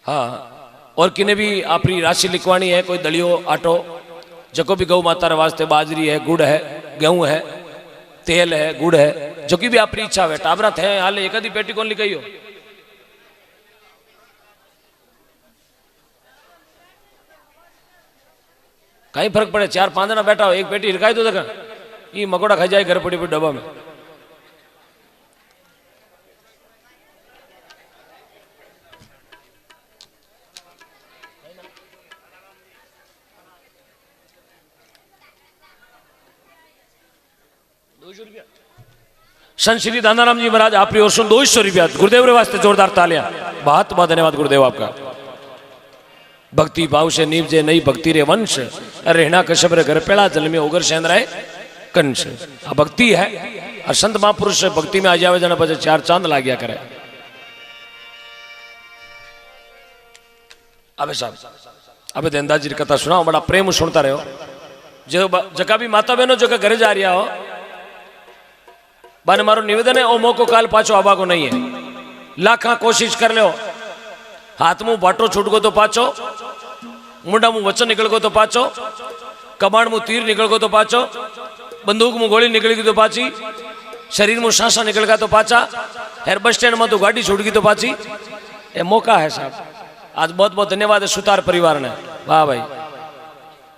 हाँ, और किने भी अपनी राशि लिखवानी है, कोई दलियो आटो जो भी गौ माता रे वास्ते, बाजरी है, गुड़ है, गेहूं है, तेल है, गुड़ है, जो की भी अपनी इच्छा है। टाबरा थे हाल एक आधी पेटी कौन लिखाई हो, कहीं फर्क पड़े, 4-5 जना बैठा हो, एक पेटी हिरकाई दो, देखा ये मकोड़ा खा जाए घर पड़ी पड़ी डब्बा में। संत श्री दानाराम जी महाराज आपकी ओर से 200 रुपया गुरुदेव रे वास्ते जोरदार तालियां। बहुत बहुत धन्यवाद गुरुदेव आपका। भक्ति भाव से नीवजे नई भक्ति रे वंश, रहना कश्यप रे घर पेड़ा, जल में उगर सेन रहे कंश। आ भक्ति है, और संत महापुरुष भक्ति में आ जावे जाने पर 4 चांद ला गया करे। अबे साहब, अबे देनदास जी की कथा सुनाओ, बड़ा प्रेम सुनता रहो। जो जका भी माता बहनों जो घरे जा रहा हो, बाने मारो निवेदन है, ओ मौको काल पाछो आबा को नहीं है। लाखा कोशिश कर लो, हाथ मुंह बाटो छूट गो तो पाचो, मुंडा मुंह वचन निकल गो तो पाचो, कबाड़ मुंह तीर निकल गो तो पाचो, बंदूक मुंह गोली निकल गई तो पाची, शरीर मुंह सांसा निकल गया तो पाचा, हेर बस स्टैंड में तो गाड़ी छूट गई तो पाची। ये मौका है साहब। आज बहुत बहुत धन्यवाद है सुतार परिवार ने, वाह भाई,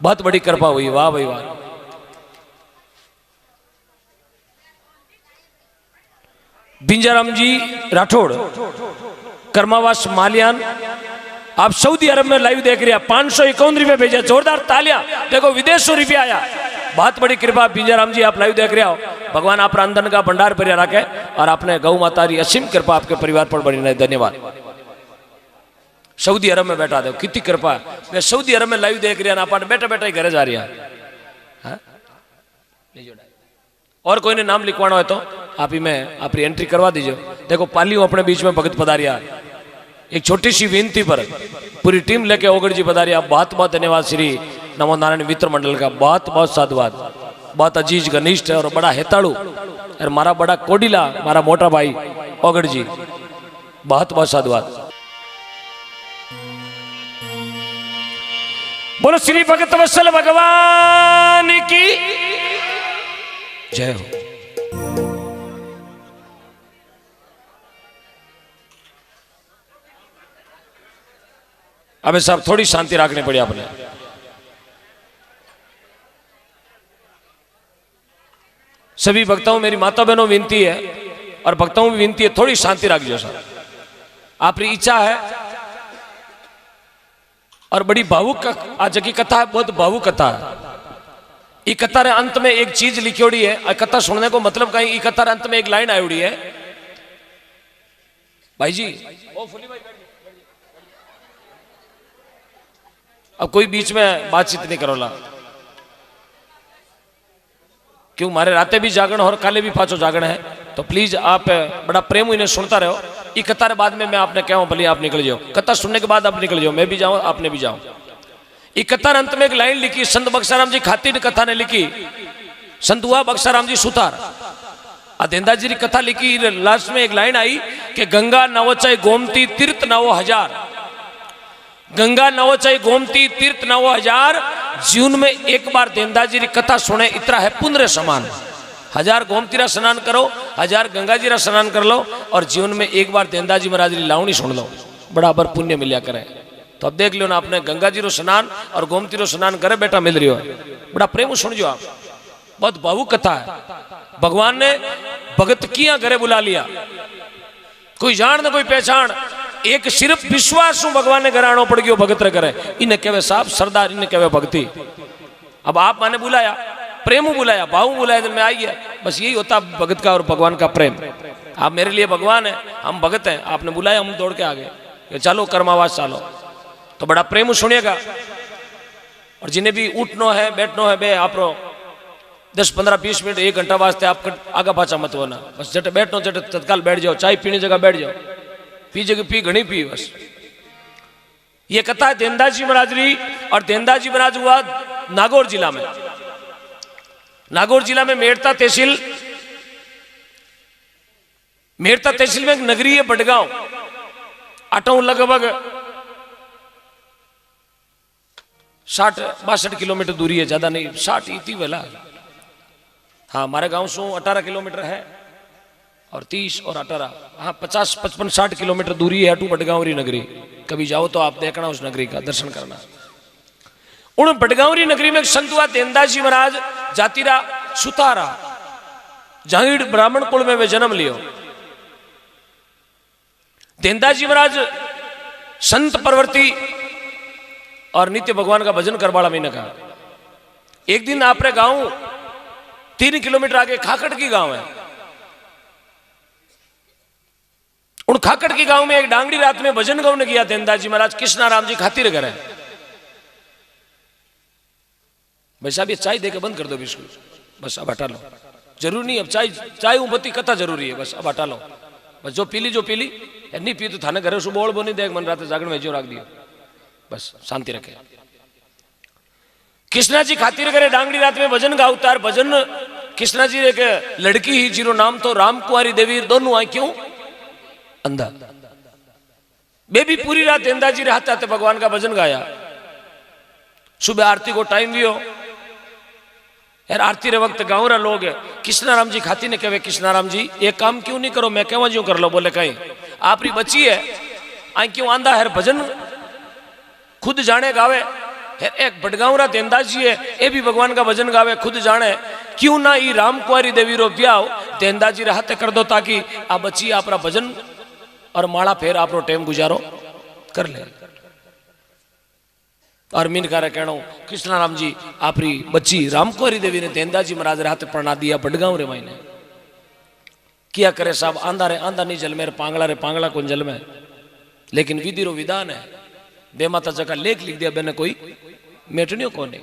बहुत बड़ी कृपा हुई, वाह भाई वाह। बिंजाराम जी राठौड़, कर्मावास मालियान, आप सऊदी अरब में लाइव देख रहे हैं, 551 रुपये भेजा, जोरदार तालियां। देखो विदेशों रुपया आया, बहुत बड़ी कृपा। बिंजाराम जी आप लाइव देख रहे हो, भगवान आप अंदन का भंडार पर रखे, और आपने गौ माता की असीम कृपा आपके परिवार पर बनी रहे, धन्यवाद। सऊदी अरब में बैठा दो, कितनी कृपा है। मैं सऊदी अरब में लाइव देख रहा ना, आप बैठे बैठे घरे जा रहा है। और कोई ने नाम लिखवाना है तो आप ही में अपनी एंट्री करवा दीजिए। देखो पालियों अपने बीच में भगत पधारिया, एक छोटी सी विनती पर पूरी टीम लेके ओगड़ जी पधारिया। बहुत बहुत धन्यवाद श्री नमो नारायण मित्र मंडल का, बहुत बहुत साधुवाद। बहुत अजीज घनिष्ठ है और बड़ा हेताड़ू, और मारा बड़ा कोडिला, मारा मोटा भाई ओगड़ जी, बहुत बहुत साधुवाद। बोलो श्री भगत वत्सल भगवान की जय हो। अबे साहब थोड़ी शांति रखनी पड़ी आपने। सभी भक्तों, मेरी माता बहनों विनती है, और भक्तों में विनती है, थोड़ी शांति रखिए साहब। आपकी इच्छा है, और बड़ी भावुक आज की कथा है, बहुत भावुक कथा है। ई कथा रे अंत में एक चीज लिखी है, कथा सुनने को मतलब कहीं ई कथा रे अंत में एक लाइन आई है। भाई जी ओ फुली भाई, अब कोई बीच में बातचीत नहीं करोला, क्यों मारे रातें भी जागरण और काले भी पाचो जागरण है, तो प्लीज आप बड़ा प्रेम इन्हें सुनता रहो। ये कथा बाद में मैं आपने कहूँ, भले आप निकल जाओ, कथा सुनने के बाद आप निकल जाओ, मैं भी जाऊँ आपने भी जाओ। ये कथा अंत में एक लाइन लिखी, संत बक्साराम जी खातिर कथा ने लिखी, संत हुआ बक्साराम जी सुतार, देनदास जी की कथा लिखी। लास्ट में एक लाइन आई कि गंगा नवो चाहे गोमती तीर्थ नवो हजार, गंगा नवो चाहे गोमती तीर्थ नवो हजार। जीवन में एक बार देनदास जी की कथा सुने, इतना है पुण्य समान। 1000 गोमती रा स्नान करो, 1000 गंगा जी रा स्नान कर लो, और जीवन में एक बार देनदास जी महाराज की लावणी सुन लो, बराबर पुण्य मिलिया करे। तो अब देख लो ना, आपने गंगा जी रो स्नान और गोमती रो स्नान करे बैठा मिल रही हो, बड़ा प्रेम सुन जो आप। बहुत भावुक कथा है। भगवान ने भगत किया घरे बुला लिया, कोई जान ना कोई पहचान, एक सिर्फ विश्वास भगवान ने घर आना पड़ गयो भगत रे करे। इन्हें कहवे साहब सरदार, इन्हें कहवे भक्ति। अब आप माने बुलाया, प्रेम बुलाया, भाव बुलाया, तो मैं आई है, बस यही होता भगत का और भगवान का प्रेम। आप मेरे लिए भगवान है, हम भगत हैं, आपने बुलाया, हम दौड़ के आ गए, चलो कर्मावास चलो। तो बड़ा प्रेम सुनिएगा। और जिन्हें भी उठनो है बैठनो है, बे आप 10, 15, 20 मिनट 1 घंटा वास्ते आप आगा पाचा मत होना, बस जट बैठनो जट तत्काल बैठ जाओ, चाय पीने जगह बैठ जाओ, पी जगह पी घनी पी बस। ये कथा है देनदास जी महाराज री। और देनदास जी महाराज हुआ नागौर जिला में, नागौर जिला में मेड़ता तहसील, मेड़ता तहसील में एक नगरी है बडगांव, अटो लगभग 60-62 किलोमीटर दूरी है, ज्यादा नहीं, 60 इतनी वेला। हाँ, हमारे गांव से 18 किलोमीटर है और 30 और 18, हाँ 50-55-60 किलोमीटर दूरी है टू बडगांवरी नगरी। कभी जाओ तो आप देखना उस नगरी का दर्शन करना। उन बडगांवरी नगरी में एक संत हुआ देनदास जी महाराज, जातिरा सुतारा, जहांगीर ब्राह्मण कुल में वे जन्म लियो। देनदास जी महाराज संत प्रवृत्ति और नित्य भगवान का भजन करवाड़ा महीने का। एक दिन आपरे गांव 3 किलोमीटर आगे खाकड़ की गांव है। उन खाकड़ की गांव में एक डांगड़ी रात में भजन गाँव ने किया देनदास जी महाराज, कृष्णाराम जी खातिर करे। भाई साहब ये चाय देके बंद कर दो बिल्कुल, बस अब हटा लो, जरूरी नहीं अब चाय बत्ती कथा जरूरी है, बस अब हटा लो, बस जो पीली नहीं पी तो थाने घरे सुबह बोल नहीं देख मन रात जागरण में जो रख दियो, बस शांति रखे। कृष्णा जी खातिर करे डांगड़ी रात में भजन गाओ तार भजन। कृष्णा जी एक लड़की ही जीरो नाम तो राम कुंवारी देवी दोनों आई क्यों अंधा। बेबी पूरी रात देनदास जी रहता थे भगवान का भजन गाया। सुबह आरती को टाइम भी हो यार, आरती रे वक्त गाँव रा लोग कृष्णाराम जी खाती ने कहे कृष्णाराम जी एक काम क्यों नहीं करो, मैं कहवा जो कर लो। बोले कहीं आपरी बच्ची है आई क्यों आंधा है भजन खुद जाने गावे। एक बडगांवरा देनदास जी है ये भी भगवान का भजन गावे खुद जाने, क्यों ना ई राम कुंवारी देवी रो ब्याह देनदास जी हाथे कर दो ताकि आ बच्ची आपरा भजन और माड़ा फेर आपरो टाइम गुजारो कर ले। और मीन का कहना कृष्णाराम जी आपरी बच्ची राम कुंवारी देवी ने देनदास जी महाराज हाथे पढ़ना दिया बडगांव रे मायने। किया करे साहब आंधा रे आंधा नहीं जल में, पांगला रे पांगला कौन जल में। लेकिन विधि रो विधान है, बेमाता जगह लेख लिख दिया बेने कोई मेटनियो को नहीं।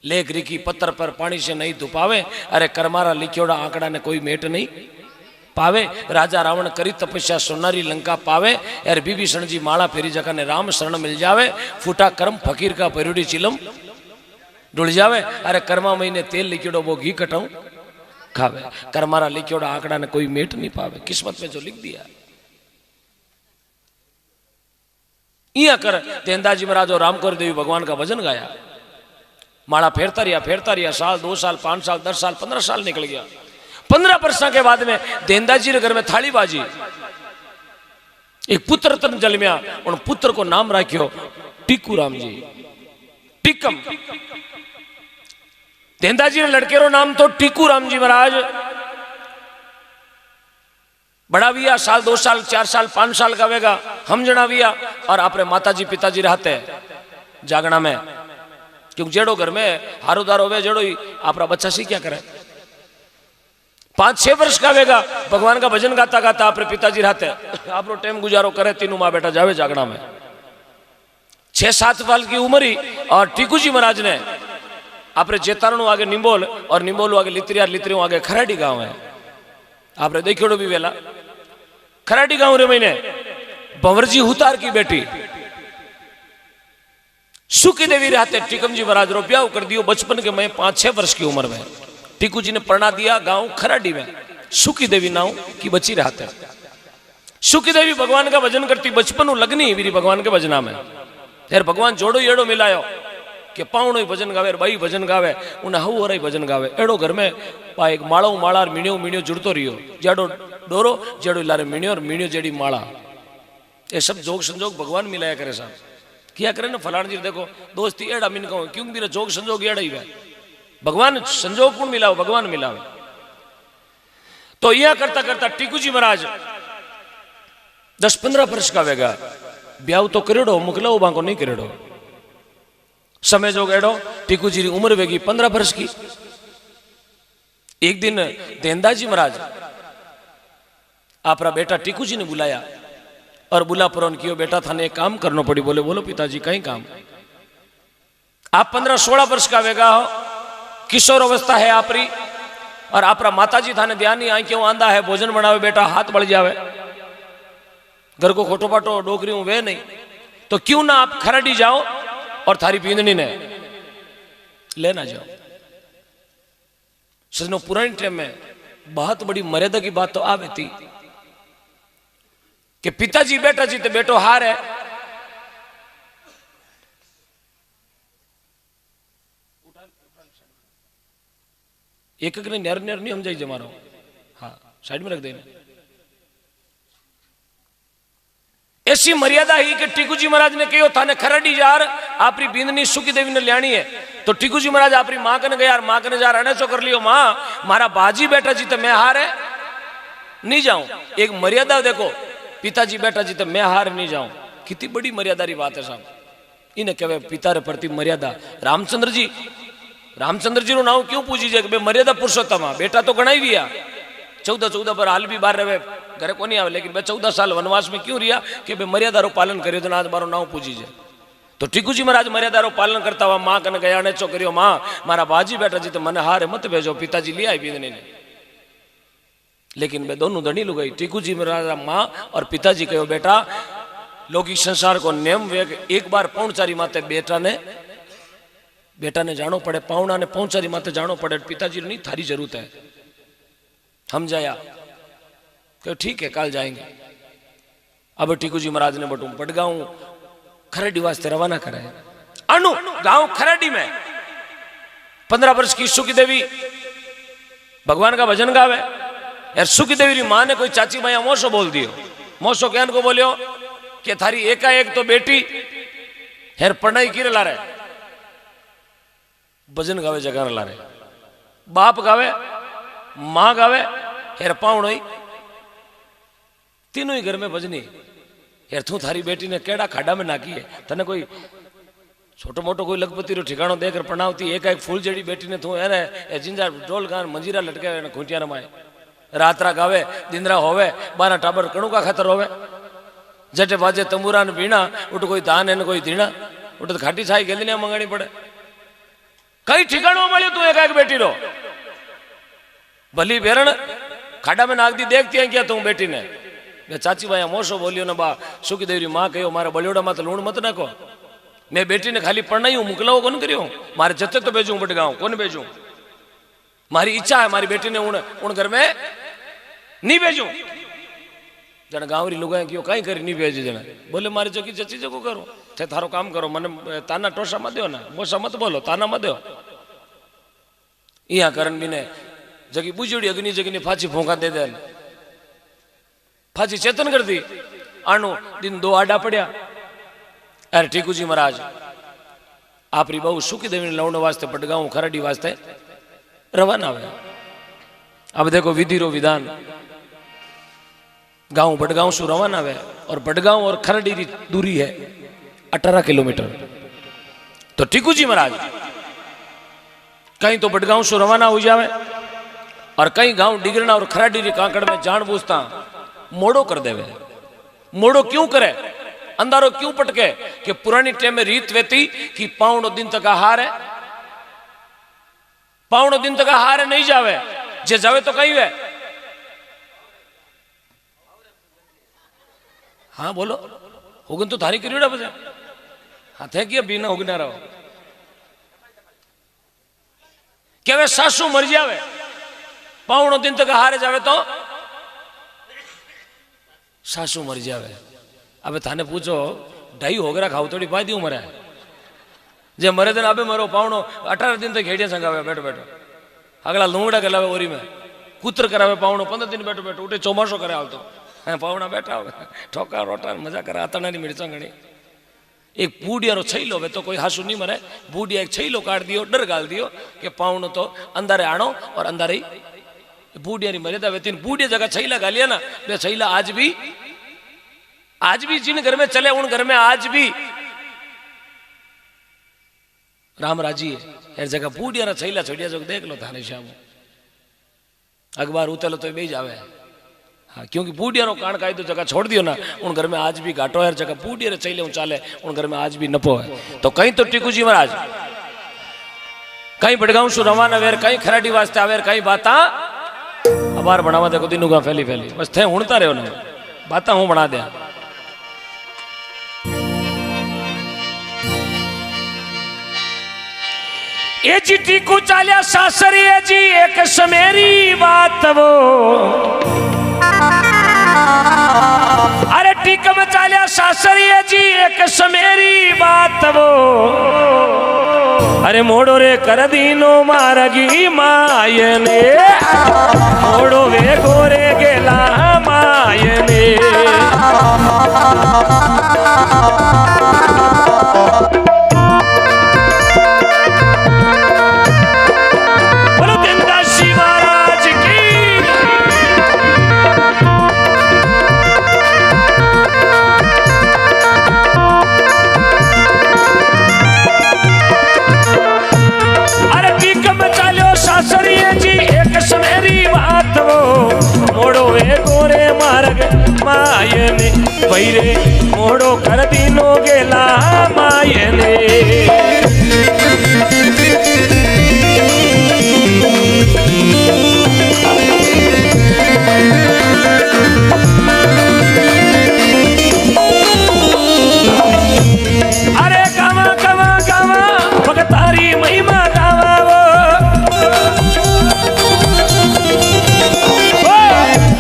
लेख लिखी पत्थर पर पानी से नहीं धुपावे, अरे करमारा लिखियोड़ा आंकड़ा ने कोई मेट नहीं पावे। राजा रावण करी तपस्या सोनारी लंका पावे, यार विभीषण जी माला फेरी जगह ने राम शरण मिल जावे। फूटा कर्म फकीर का पेरुड़ी चिलम डुल जावे, अरे कर्मा महीने तेल लिखियोड़ो वो घी कटाऊं खावे। करमारा लिखियोड़ा आंकड़ा ने कोई मेट नहीं पावे, किस्मत में जो लिख दिया। इया कर देनदास जी महाराज और राम कुंवारी देवी भगवान का भजन गाया। माड़ा फेरता रिया, साल 2 साल 5 साल 10 साल 15 साल निकल गया। 15 वर्ष के बाद में देनदास जी के घर में थाली बाजी, एक पुत्र तन जन्मिया। उन पुत्र को नाम रखियो टीकू राम जी, टीकम। देनदास जी ने लड़के रो नाम तो टीकू राम जी महाराज। बड़ा भी साल 2 साल 4 साल 5 साल का वेगा हम जना भी और अपने माता जी पिताजी रहते जागना में, क्योंकि जेड़ो घर में हारोदार होवे जेड़ो ही आपरा बच्चा सी क्या करे। 5-6 वर्ष का वेगा भगवान का भजन गाता गाता अपने पिताजी रहते आप टाइम गुजारो करे। तीनों माँ बेटा जावे जागना में। 6-7 साल की उम्र ही और टीकू जी महाराज ने अपने जेतारणु आगे निम्बोल और निम्बोल आगे लित्रिया, लित्रियों आगे खराडी गांव है। आपने देखियो भी वेला खराडी गांव रे महीने भंवरजी हुतार की बेटी सुखी देवी रहते टीकम जी महाराज रो ब्याह कर दियो बचपन के मैं 5-6 वर्ष की उम्र में। टीकू जी ने पढ़ना दिया गांव खराडी में। सुखी देवी नाव की बच्ची रहते। सुखी देवी भगवान का भजन करती, बचपन लगनी मेरी भगवान के भजना में। यार भगवान जोड़ो एड़ो मिलायो कि पावणो ही भजन गावे, बाई भजन गावे, उन्हें हऊ और भजन गावे। एड़ो घर में एक माड़ो माड़ा मीणियो मीणियो जुड़तो रहियो, जेड़ो डोरो जेड़ो लारे मीणियो और मीणियो जेड़ी माड़ा। ये सब जोग संजोग भगवान मिलाया करे साहब। किया करे ना फलाण जी देखो दोस्ती एड़ा मिन कहो क्यों मेरा जोग संजोग एड़ा ही है। भगवान संजोग कौन मिलाओ, भगवान मिलाओ। तो यह करता करता टीकू जी महाराज 10-15 वर्ष का वेगा ब्याह तो करेड़ो मुकलाओ बांको नहीं करेड़ो। समय जो एड़ो टीकू जी की उम्र वेगी 15 वर्ष की। एक दिन देनदास जी महाराज आपरा बेटा टीकू जी ने बुलाया और बुला पुरन कियो बेटा थाने एक काम करना पड़ी। बोले बोलो पिताजी कहीं काम। आप 15-16 वर्ष का वेगा हो, किशोर अवस्था है आपरी और आपरा माताजी थाने ध्यान नहीं आई क्यों आंदा है भोजन बनावे बेटा हाथ बढ़ जावे, घर को खोटो पाटो डोकरी हूं वे नहीं तो क्यों ना आप खराडी जाओ और थारी पींदनी ने लेना जाओ। सजनो पुरानी टाइम में बहुत बड़ी मर्यादा की बात तो आवे थी कि पिताजी बेटा जी तो बेटो हार है एक एक ने न्यार न्यार नहीं समझाई जमारो। हाँ साइड में रख देना। ऐसी मर्यादा ही कि टीकू जी महाराज ने कहो थाने खरड़ी यार आपरी बिंदनी सुखी देवी ने लियानी है। तो टीकू जी महाराज आपरी मां कने गया यार, मां कने जा रहने चो कर लियो, मां मारा बाजी बैठा जी तो मैं हार है नहीं जाऊं। एक मर्यादा देखो, पिताजी बैठा जी तो मैं हार नहीं जाऊं, कितनी बड़ी मर्यादा री बात है साहब। इन्हें कहे पिता रे प्रति मर्यादा। रामचंद्र जी रो नाम क्यों पूछी जाए? मर्यादा पुरुषोत्तम बेटा तो गणाई रिया 14 पर हाल भी बाहर रहे घरे को नहीं आवे, लेकिन 14 साल वनवास में क्यों रिया कि मर्यादा रो पालन करियो तो आज मारो नाम पूछी जाए। तो टीकू जी महाराज मर्यादा रो पालन करता हुआ मां कने गया ने चो करियो, मां मारा बाजी बैठा जी तो मन हारे मत भेजो, पिताजी ले आई बिंदनी ने। लेकिन वे दोनों धनी लुगाई टीकू जी महाराज मां और पिताजी कहो बेटा लौकिक संसार को नियम वे एक बार पौणचारी माते बेटा ने जानो पड़े, पावना ने पौणचारी माते जानो पड़े। पिताजी नहीं थारी जरूरत है, हम जाया कहो ठीक है कल जाएंगे। अब टीकू जी महाराज ने बटू पटगांव खरड़ी वास्ते रवाना करे। अनु गांव खरड़ी में 15 वर्ष की सुखी देवी भगवान का भजन गावे यार। सुखी देवी री मां ने कोई चाची माया मोसो बोल दियो। मोसो क्या को बोलियो कि थारी एकाएक तो बेटी हेर पढ़ाई की ला रहे, भजन गावे जगह ला रहे, बाप गावे मां गावे हेर पावण हुई, तीनों ही घर में भजनी। यार तू थारी बेटी ने केड़ा खाड़ा में नाकी है, तने कोई छोटो मोटो कोई लखपति रो ठिकानो देकर प्रणावती एक फूल जड़ी बेटी ने तू है जिंजा ढोल गान मंजीरा लटके खूंटिया रमाए, रात्रा गावे दिंदरा होवे, 12 टाबर कणु का खतर होवे, जटे बाजे तंबूरा ने बीणा उठ कोई दान है कोई दीणा उठ तो खाटी छाई गेलनिया मंगानी पड़े। कई ठिकाणों मिले तू एक बेटी रो भली बेरण खाड़ा में नाग दी देखती है क्या तू बेटी ने? चाची भाई मोशो बोलियो ना बा सुखी देवी मां कहो मारे बलियोड़ा मत लूण मत नाखो, मैं बेटी ने खाली पढ़नाई हूं मुकलाओ कौन करियो, मारे जते तो भेजू बटगांव कौन भेजू, मारी इच्छा है मारी बेटी ने उन घर में नहीं भेजू। जन गांवरी लोग क्यों कहीं करी नहीं भेजे जन बोले मारी चौकी चची जगो करो थे थारो काम करो, मन ताना टोसा मत दो ना, मोसा मत बोलो, ताना मत दो। यहाँ करण भी ने जगी बुझड़ी अग्नि जगी ने फांसी फूंका दे दे, फांसी चेतन कर दी। आनो दिन 2 आडा पड़िया। अरे टीकू जी महाराज आपरी बहु सुखी देवी ने लौण वास्ते बटगांव खरड़ी वास्ते रवाना हुए। अब देखो विधि रो विधान, गांव बटगांव से रवाना हुए और बटगांव और खरड़ी की दूरी है 18 किलोमीटर। तो टीकू जी महाराज कहीं तो बटगांव से रवाना हो जावे और कहीं गांव डिगरना और खराडी री कांकड़ में जान बूझता मोड़ो कर देवे। मोड़ो क्यों करे, अंधारो क्यों पटके कि पुरानी टाइम में रीत वेती कि पावनो दिन तक आहार है, पावनो दिन तक आहार है नहीं जावे, जे जावे तो कहीं वे। हाँ बोलो हुगन तो थारी करियोड़ा बजे हाँ थे कि बिना हुगना रहो क्या वे सासू मर जावे पावनो दिन तक हारे जावे तो सासू मर जावे। अब थाने पूछो 2.5 होगरा खाओ थोड़ी फायदी उम्र है जे मरे दिन अबे मरो पावनो 18 दिन तक खेड़िया संगावे बैठो बैठो, अगला लूंगड़ा गलावे ओरी में कुत्र करावे पावनो 15 दिन बैठो बैठो उठे चौमासो करे हाल तो पावना बैठा हो ठोका रोटा मजा करे आतना मिर्चा गणी। एक बूढ़िया रो छैलो वे तो कोई हासू नहीं मरे, बूढ़िया एक छैलो काट दियो डर गाल दियो कि पावनो तो अंधारे आनो और अंधारे ही बूढ़िया मर्यादा वे तीन बूढ़िया जगह छैला गालिया ना वे छैला आज भी जिन घर में चले उन घर में आज भी राम राजी है। हर जगह बूढ़िया ना छैला छोड़िया जो देख लो थाने श्याम अखबार उतलो तो बे जावे। हाँ क्योंकि बूढ़िया रो कान कायदो जगह छोड़ दियो ना उन घर में आज भी घाटो हर जगह बूढ़िया चले चाले उन घर में आज भी नपो है। तो कहीं तो टीकू जी महाराज कहीं बड़गांव सु रवाना वेर कहीं खराडी वास्ते आवेर कहीं बाता अबार बनावा देखो दिनों का फैली फैली बस थे हुणता रहो ना बाता हूं बना दिया। ए जी टीकू चालिया सासरी है जी एक समेरी बात वो अरे टीकम चालिया सासरी है जी एक समेरी बात वो अरे मोड़ो रे कर दीनो मारगी मायने मोड़ो वे गोरे गेला मायने बोलो तेंदाशी महाराज की। अरे बीकम चालो सासरिये जी एक समेरी बात वो मोड़ो वे गोरे मार्ग मायने भैरे मोड़ो कर दीनो गेला मायने अरे गावा गावा गावा भगतारी महिमा गावा वो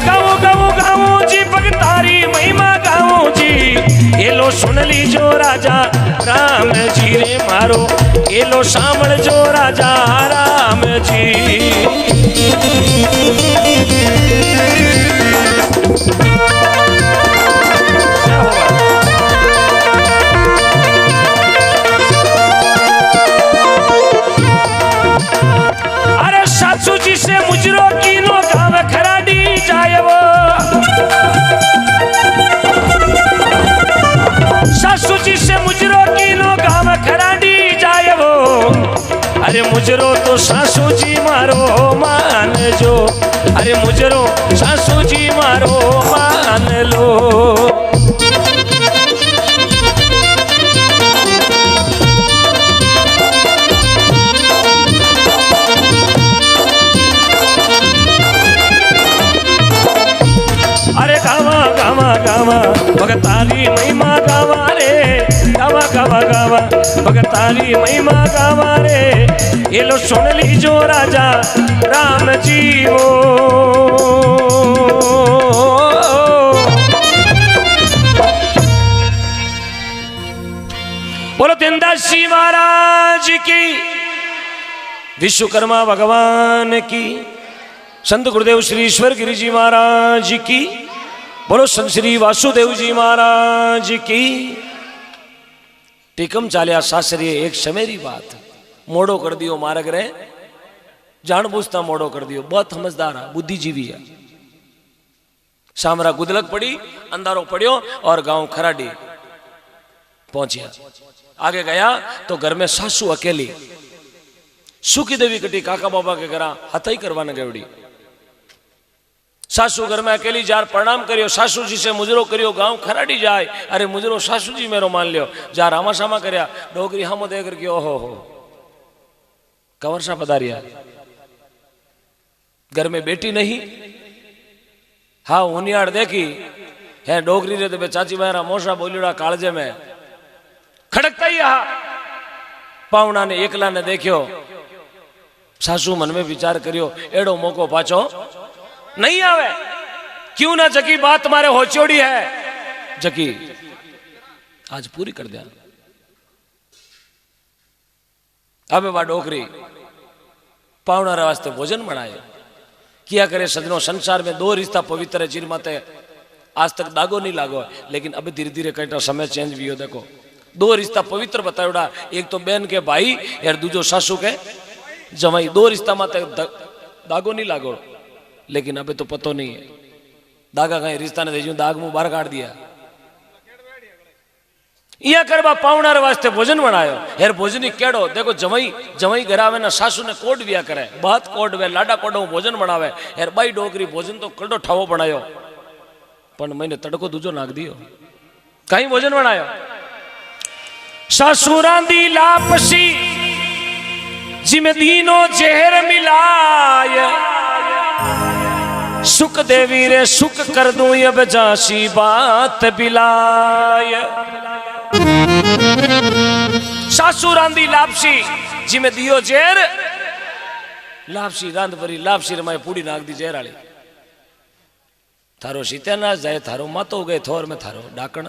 गाओ गाओ गाओ जी भगतारी महिमा गाओ जी एलो सुन लीजो राजा राम जी रे मारो एलो सांभळ जो राजा राम जी। अरे सासू जी से मुजरो कीनो गाँव खराडी जाए वो सासू जी से मुजरो कीनो गाँव खराडी जाए वो अरे मुजरो तो सासू जी मारो मान जो अरे मुजरो सासू जी मारो मान लो। अरे गावा गावा गावा भगतारी महिमा गावा रे गावा गावा गावा भगतारी महिमा गावा रे ये लो सुन लीजो राजा राम जी वो बोलो तेंदाशी महाराज की विश्वकर्मा भगवान की संत गुरुदेव श्री ईश्वर गिरी जी महाराज की बोलो संत श्री वासुदेव जी महाराज की। टीकम चालिया सासरिये एक समेरी बात मोड़ो कर दियो मार्ग रे जान बूझता मोड़ो कर दियो बहुत समझदार है बुद्धिजीवी है। सामरा गुदलक पड़ी अंधारो पड़ियो और गांव खराडी पहुंचिया आगे गया तो घर में सासू अकेली सुखी देवी कटी काका बाबा के घर हथई करवाने गवड़ी सासू घर में अकेली जार प्रणाम करियो सासू जी से मुजरो करियो गांव खराडी जाए अरे मुजरो सासू जी मेरो मान लियो जा रामा सामा करया डोगरी हमो दे करके ओहो हो कंवर सा पधारिया घर में बेटी नहीं हाँ उनियाड़ देखी है डोगरी रे तो चाची बहरा मोसा बोलियोड़ा कालजे में खड़कता ही हा पावना ने एकला ने देखियो सासू मन में विचार करियो एड़ो मौको पाचो नहीं आवे क्यों ना जकी बात मारे होचोड़ी है जकी आज पूरी कर दिया। अब बा डोकरी पावना रे वास्ते भोजन बनाए किया करे सजनों संसार में दो रिश्ता पवित्र है जिन माते आज तक दागो नहीं लागो लेकिन अब धीरे धीरे कई समय चेंज भी हो। देखो दो रिश्ता पवित्र बतायोड़ा एक तो बहन के भाई और दूजो सासू के जमाई दो रिश्ता माते दागो नहीं लागो लेकिन अबे तो पतो नहीं है दागा कहीं रिश्ता ने दे दाग मुंह बाहर काट दिया। यह करवा पावनार वास्ते भोजन बनायो यार भोजन ही केड़ो देखो जमई जमई घरावे ना सासू ने कोट बिया करे बहुत कोट वे लाडा कोडो भोजन बनावे यार बाई डोकरी भोजन तो कड़ो ठावो बनायो पण मैंने तड़को दूजो नाख दियो कहीं भोजन बनायो सासू रांदी लापसी जिमे दीनो जहर मिलाय सुख देवी रे सुख कर दूं अब जासी बात बिलाय। सासू रांदी लापसी जिमे दियो जेर लापसी रांद भरी लापसी रे मैं पूड़ी नाख दी जेर आली थारो सीत्यानाश जाए थारो मातो गए थोर में थारो डाकण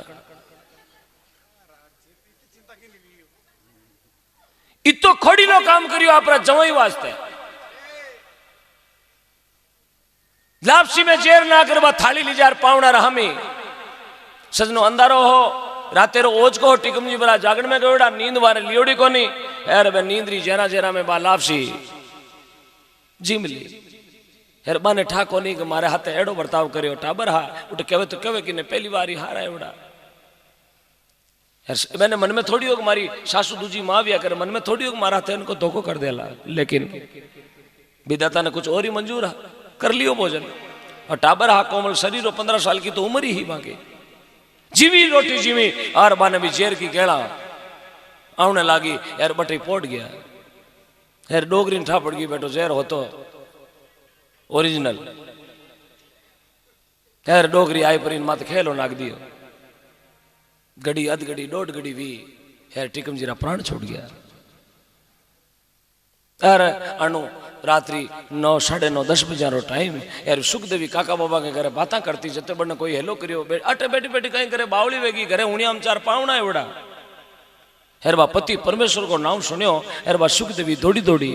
इतो खोड़ी नो काम करियो आपरा जवाई वास्ते। लापसी में जेर ना करवा थाली लीजार पावना रहमी सजनो अंधारो हो राते रो ओज को टिकम जी बरा जागण में गयोड़ा नींद वारे लियोड़ी कोनी यार बे नींदरी जेरा जेरा में बा लापसी जिमली यार बाने ठा कोनी के मारे हाथे एड़ो बर्ताव करियो टाबर हा उठ कहवे तो कहवे कि ने पहली बारी हारा एवड़ा यार मैंने मन में थोड़ी हो मारी सासू दूजी माँ भी करे मन में थोड़ी हो मारा थे इनको धोखो कर देला लेकिन विधाता ने कुछ और ही मंजूर है कर लियो भोजन और टाबर हा कोमल शरीर 15 साल की तो उम्र ही बाकी जीवी रोटी जीवी और बाने भी जेर की गेड़ा आने लागी यार बटे पोट गया यार डोगरी ठा पड़ गई बेटो जेर हो तो ओरिजिनल यार डोगरी आई पर इन मत खेलो नाग दियो घड़ी अध घड़ी 1.5 घड़ी भी यार टिकम जीरा प्राण छोड़ गया यार अनु रात्रि 9 साढ़े 9 10 बजे रो टाइम यार सुखदेवी काका बाबा के घरे बातें करती जते बने कोई हेलो करियो अटे बैठी बैठी कहीं करे बावली वेगी घरे हुणियाम 4 पावना एवड़ा यार बा पति परमेश्वर को नाम सुनियो यार बा सुखदेवी दौड़ी दौड़ी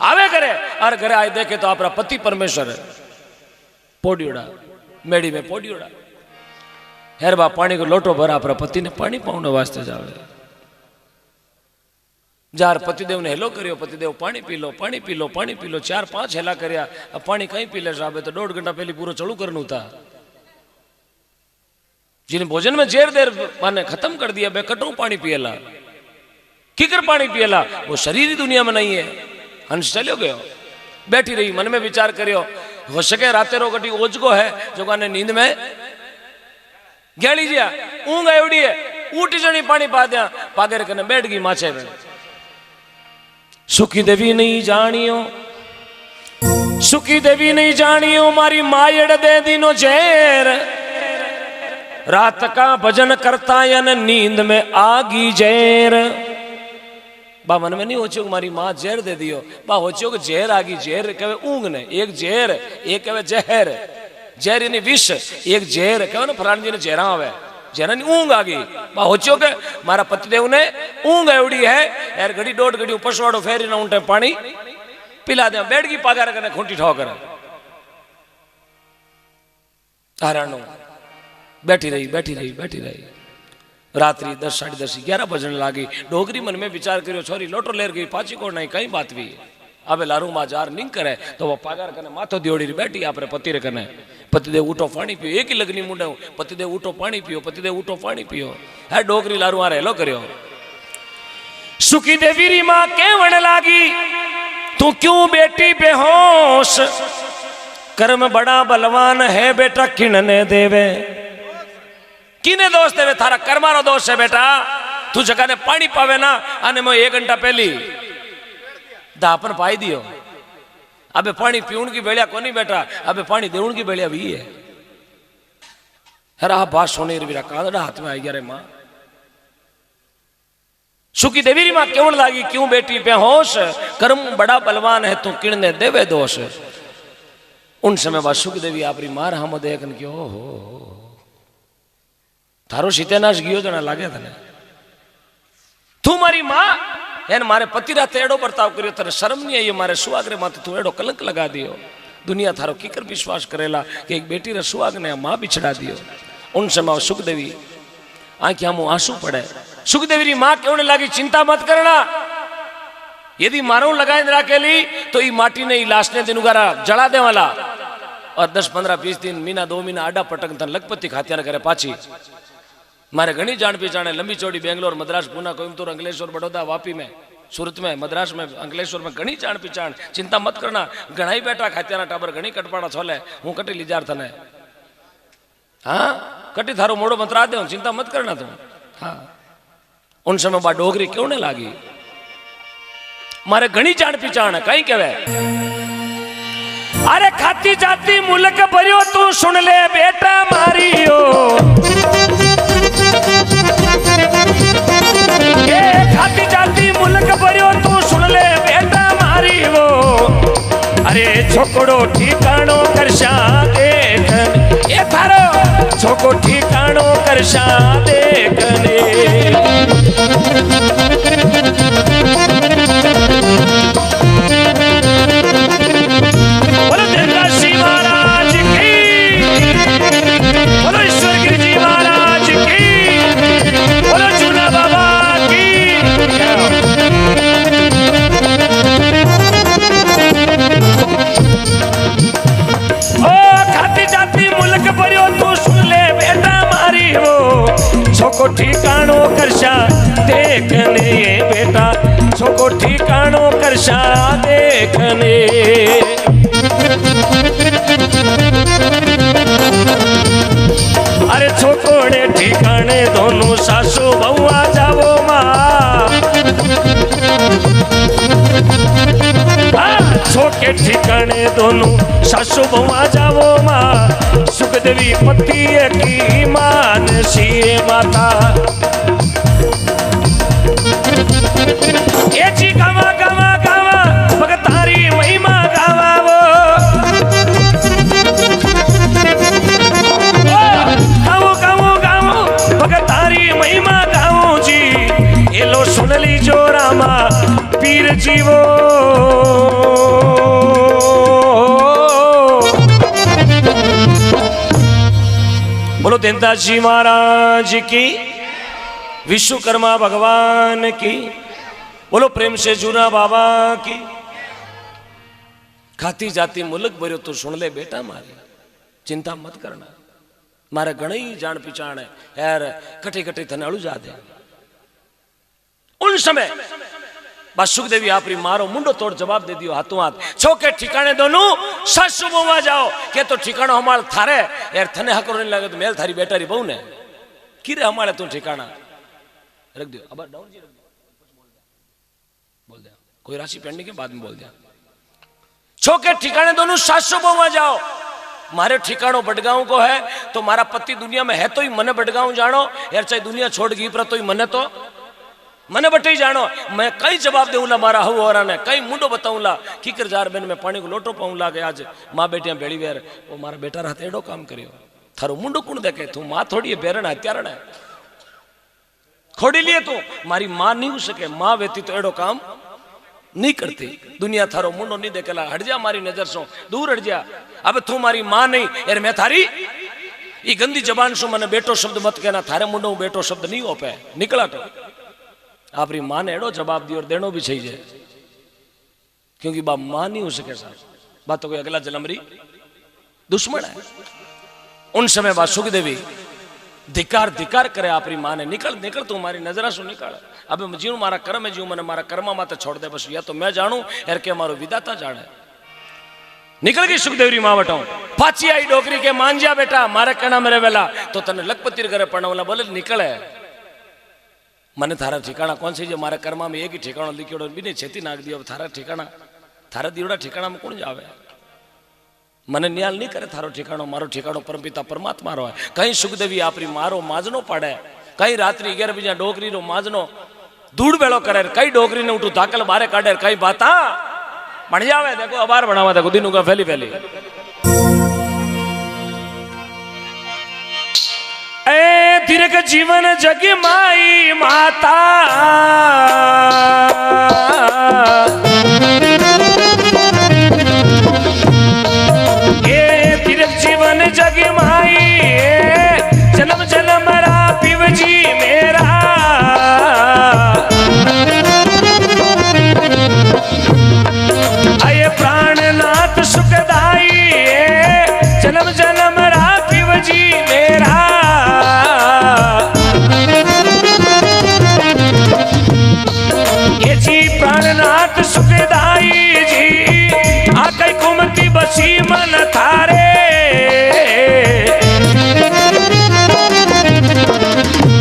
आवे करे और घरे आए देखे तो आपरा पति परमेश्वर पोडियोड़ा मेड़ी में पोडियोड़ा यार बा पानी को लोटो भरा अपना पति ने पानी पाउने वास्ते जावे जार पतिदेव ने हेलो करियो पतिदेव पानी पी लो पानी पी लो पानी पी लो 4-5 हेला करया अब पानी कहीं पी ले साहब तो 1.5 घंटा पहले पूरा चलू करनू था जिन्हें भोजन में जेर देर माने खत्म कर दिया बेकटो पानी पियला किकर पानी पियला वो शरीर ही दुनिया में नहीं है हंस चलो गयो बैठी रही मन में विचार करियो हो सके राते रो गटी ओजगो है जो गाने नींद में गैली जिया ऊंग एवड़ी है ऊटी जनी पानी पा दिया पागेर कने बैठ गई माछे में सुखी देवी नहीं जानियो सुखी देवी नहीं जानियो मारी मायड़ दे दिनो जेर रात का भजन करता यन नींद में आगी जेर बा मन में नहीं होचियो मारी माँ जेर दे दियो बा होचियो कि जेर आगी जेर कहे ऊंग ने एक जेर एक कहे जहर जेर यानी विष एक जेर कहे ना फलान जी ने जेरा आवे जेरा नहीं ऊंग आ गई बा होचियो के मारा पतिदेव ने ऊंग एवड़ी है यार घड़ी 1.5 घड़ी पसवाड़ो फेरी ना उनटे पानी पिला दे बैठ गई पागार करने खूंटी ठोकर हरानो बैठी रही रात्रि 10 साढ़े 10 11 बजने लागी डोगरी मन में विचार करियो छोरी लोटो लेर गई पाची को नहीं कहीं बात भी अबे लारू माजार नहीं करे तो वो पागार करने माथो दियोड़ी बैठी आप पति रे करने पतिदेव उठो पानी पियो एक ही लगनी मुंडे पतिदेव उठो पानी पियो पतिदेव उठो पानी पियो है डोगरी लारू आ हेलो करियो सुखी देवी री मां केवण लागी तू क्यों बेटी बेहोश कर्म बड़ा बलवान है बेटा किणने देवे किने दोष देवे थारा कर्मारो दोष है बेटा तू जगह ने पानी पावे ना आने मैं 1 घंटा पहली दापन पाई दियो अबे पानी पीउन की बेड़िया कोनी बेटा अबे पानी देउन की बेड़िया भी है हरा बात सोने रीरा कांदड़ा हाथ में आई गया रे मां सुखी देवी री मां क्यों लागी क्यों बेटी बेहोश कर्म बड़ा बलवान है तू किणने देवे दोष उन समय बाद सुख देवी आपरी मार हम देखन क्यों हो थारो सीतेनाश गियो जना लागे तने तू मारी मां एन मारे पति राते एड़ो बर्ताव करियो तने शर्म नहीं आई मारे सुहाग रे माथे तू एड़ो कलंक लगा दियो दुनिया थारो कीकर विश्वास करेला कि एक बेटी रे सुहाग ने मां बिछड़ा दियो उन समय सुखदेवी आंखियां मुंह आंसू पड़े सुखदेवी री मां क्यों लागी चिंता मत करना यदि मारो लगाए राखेली तो ई माटी ने ई लाश ने दिन उगारा जला दे वाला और 10-15-20 दिन महीना 2 महीना आडा पटक तन लखपति खातियार करे पाची मारे घनी जान पहचान लंबी चौड़ी बेंगलोर मद्रास पूना कोयमतूर अंकलेश्वर बड़ौदा वापी में सूरत में मद्रास में अंकलेश्वर में घनी जान पहचान चिंता मत करना घना ही बैठा खातियाना टाबर घनी कटपाड़ा छोले हूँ कटी लीजार थने हाँ कटी थारो मोड़ो मतरा दे चिंता मत करना तुम हाँ उन समय बा डोगरी क्यों नहीं लागी मारे घनी जान पहचान कहीं कहवे अरे खाती जाती मुल्क भरियो तू सुन ले बेटा मारियो ये खाती जाती मुल्क भरियो तू सुन ले बेटा मारियो अरे छोकड़ो ठिकाणो करशा देखन ये थारो छोको ठिकाणो करशा देखने ठिकानो करशा देखने। अरे छोकोड़े ठिकाने दोनों सासू बहुआ जावो माँ। छोके ठिकाने दोनों सासू बहुआ जावो माँ। सुखदेवी पति की मान सी माता। ये जी गावा गावा गावा भगतारी महिमा गावा वो। गावो गावो गावो भगतारी महिमा गावो जी। ये लो सुन लीजो रामा पीर जीवो। बोलो देवदास जी महाराज की, विश्वकर्मा भगवान की, बोलो प्रेम से जूना बाबा की। खाती जाती मुल्क भर्यो तो सुन ले बेटा मारी, चिंता मत करना। मारे घणी जान पहचान है यार, कटी कटी थने अड़ू जा दे। उन समय बस सुखदेवी आपरी मारो मुंडो तोड़ जवाब दे दियो हाथों हाथ। छोके ठिकाने दोनों सासू बहुआ जाओ के तो ठिकानो हमार थारे यार। थने हकरो नहीं लगे तो मेल थारी बेटारी बहु ने किरे हमारे तू ठिकाना रख दियो। अब डाउन जी रख दियो, बोल दिया कोई राशि पेंडिंग के बाद में बोल दिया। छोके ठिकाने दोनों सासू बहुआ जाओ। मारे ठिकानो बडगांव को है तो मारा पति दुनिया में है तो ही मने बडगांव जानो यार। चाहे दुनिया छोड़ गई पर तो ही मने तो मने बटे ही जानो। मैं कई जवाब देऊला मारा हु और ने कई मुंडो बताऊला कीकर जार बेन में पानी को लोटो पाऊला के आज माँ बेटियां बेड़ी वेर वो मारा बेटा रहते एडो काम करियो। थारो मुंडो कुण देखे तू माँ थोड़ी है बेरण है त्यारण है खोड़ी लिए तू मारी माँ नहीं हो सके। माँ वेती तो एडो काम नहीं करती। दुनिया थारो मुंडो नहीं देखेला हट जा मारी नजर सो दूर हट जा। अब तू मारी माँ नहीं यार मैं थारी ये गंदी जबान सो मैंने बेटो शब्द मत कहना। थारे मुंडो बेटो शब्द नहीं हो पे निकला तो आपरी माँ ने एडो जवाब दियो और देनो भी चाहिए क्योंकि बाप माँ नहीं हो सके साहब। बात तो कोई अगला जन्म री दुश्मन है। उन समय बाद सुखदेवी धिकार धिकार करे आपरी माँ ने निकल निकल तू हमारी नजरा सु निकल। अब जीव मारा कर्म है जीव मैंने मारा कर्मा माते छोड़ दे बस या तो मैं जानू यार के मारो विदाता जाने। निकल गई सुखदेवरी माँ बटाऊ पाची आई डोकरी के मान जा बेटा मारे कहना मेरे वेला तो तने लखपति करे पढ़ना बोले निकले मने थारा ठिकाना कौन सी जो मारे कर्मा में एक ही ठिकाना लिखियो भी नहीं छेती नाग दियो। थारा ठिकाना थारा दीवड़ा ठिकाना में कौन जावे। मने न्याल नहीं करे थारो ठिकानो मारो ठिकानो परमपिता परमात्मा रो है। कहीं सुखदेवी आपरी मारो माजनो पड़े कहीं रात्रि 11 बजे डोकरी रो माजनो धूड़ बेड़ो करे कई डोकरी ने उठू धाकल बारे काटे कई बाता बन जावे। देखो अबार बनावा देखो दिनों का फैली फैली ए दीर्घ जीवन जग माई माता। ये दीर्घ जीवन जग माई जन्म जन्म रा पिव जी मेरा। आये प्राणनाथ सुखदाई जन्म जन्म रा पिव जी मेरा। ये जी प्राणनाथ सुखदाई जी आकई कुमती बसी मन थारे।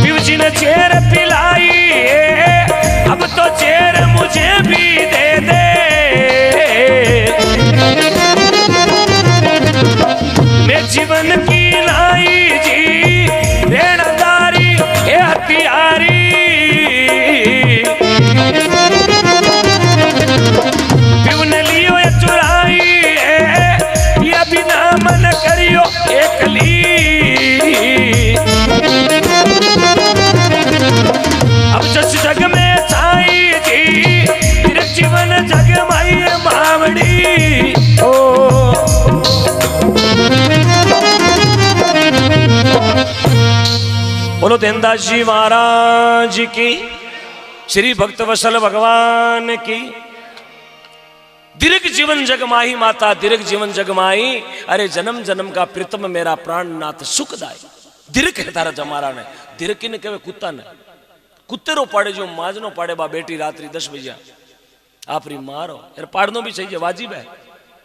पिव जी ने चेर पिलाई अब तो चेर मुझे भी दे दे। मैं जीवन की लाई जी रेणदारी ए हथियारी। पिव ने लियो ये चुराई ये बिना मन करियो एकली। अब जस जग में छाई जी तेरे जीवन जग माई मावड़ी ओ। बोलो देवदास जी महाराज की, श्री भक्त वत्सल भगवान की। दीर्घ जीवन जगमाही माता दीर्घ जीवन जगमाही। अरे जन्म जन्म का प्रीतम मेरा प्राणनाथ सुखदाई। दीर्घ है तारा जमारा ने दीर्घ ने कहे कुत्ता ने कुत्ते रो पाड़े जो माजनो पाड़े बा बेटी रात्रि 10 बजे आप री मारो यार पाड़नो भी चाहिए वाजिब है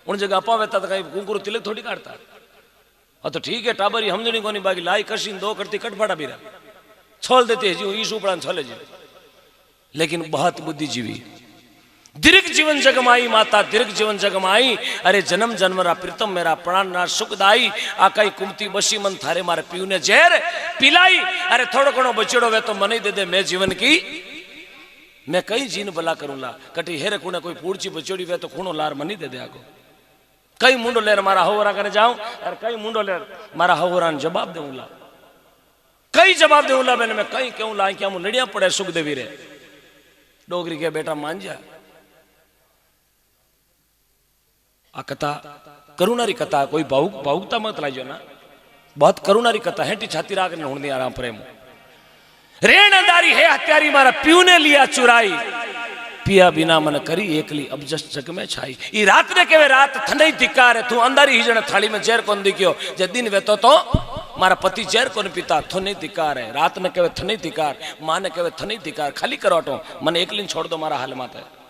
उन जगह अपा वेता तो कहीं कुंकुर तिलक थोड़ी काटता और तो ठीक है टाबर हमजनी कोनी बाकी लाई कशीन दो करती कटफाटा भी रहा छोल देते है जी ईशु प्राण छोले जी लेकिन बहुत बुद्धिजीवी दीर्घ जीवन जगमाई माता दीर्घ जीवन जगमाई अरे जन्म जन्मरा प्रीतम मेरा प्राण ना सुखदाई आकाई कुमती बसी मन थारे मारे पीऊ ने जहर पिलाई अरे थोड़ो घणो बचेड़ो वे तो मन ही दे दे मैं जीवन की मैं कई जीन भला करूंला कटी हेरे कुने कोई पूर्ची बचेड़ी वे तो खूणो लार मनी दे दे आगो कई मुंडो लेर मारा हवरा करे जाऊं और कई मुंडो लेर मारा हवरा जवाब देऊंला कई जवाब देऊंला मैंने मैं कई क्यों ला क्या मुंह नड़िया पड़े सुख देवी रे डोगरी के बेटा मान जा आ कथा करुणारी कथा कोई भावुकता मत लाइजो ना बहुत करुणारी कथा है छाती राग ने होने आराम प्रेम रेणदारी है हत्यारी मारा प्यू ने लिया चुराई पिया बिना मन करी एकली अब जस जग में छाई ई रात ने केवे रात थनई धिकार है तू अंधारी ही जण थाली में जहर कोन दिखियो जे दिन वेतो तो मारा पति जहर कोन पीता थने धिकार है रात ने केवे थने धिकार मां ने केवे थने धिकार खाली करोटो मन एकली छोड़ दो मारा हाल माता है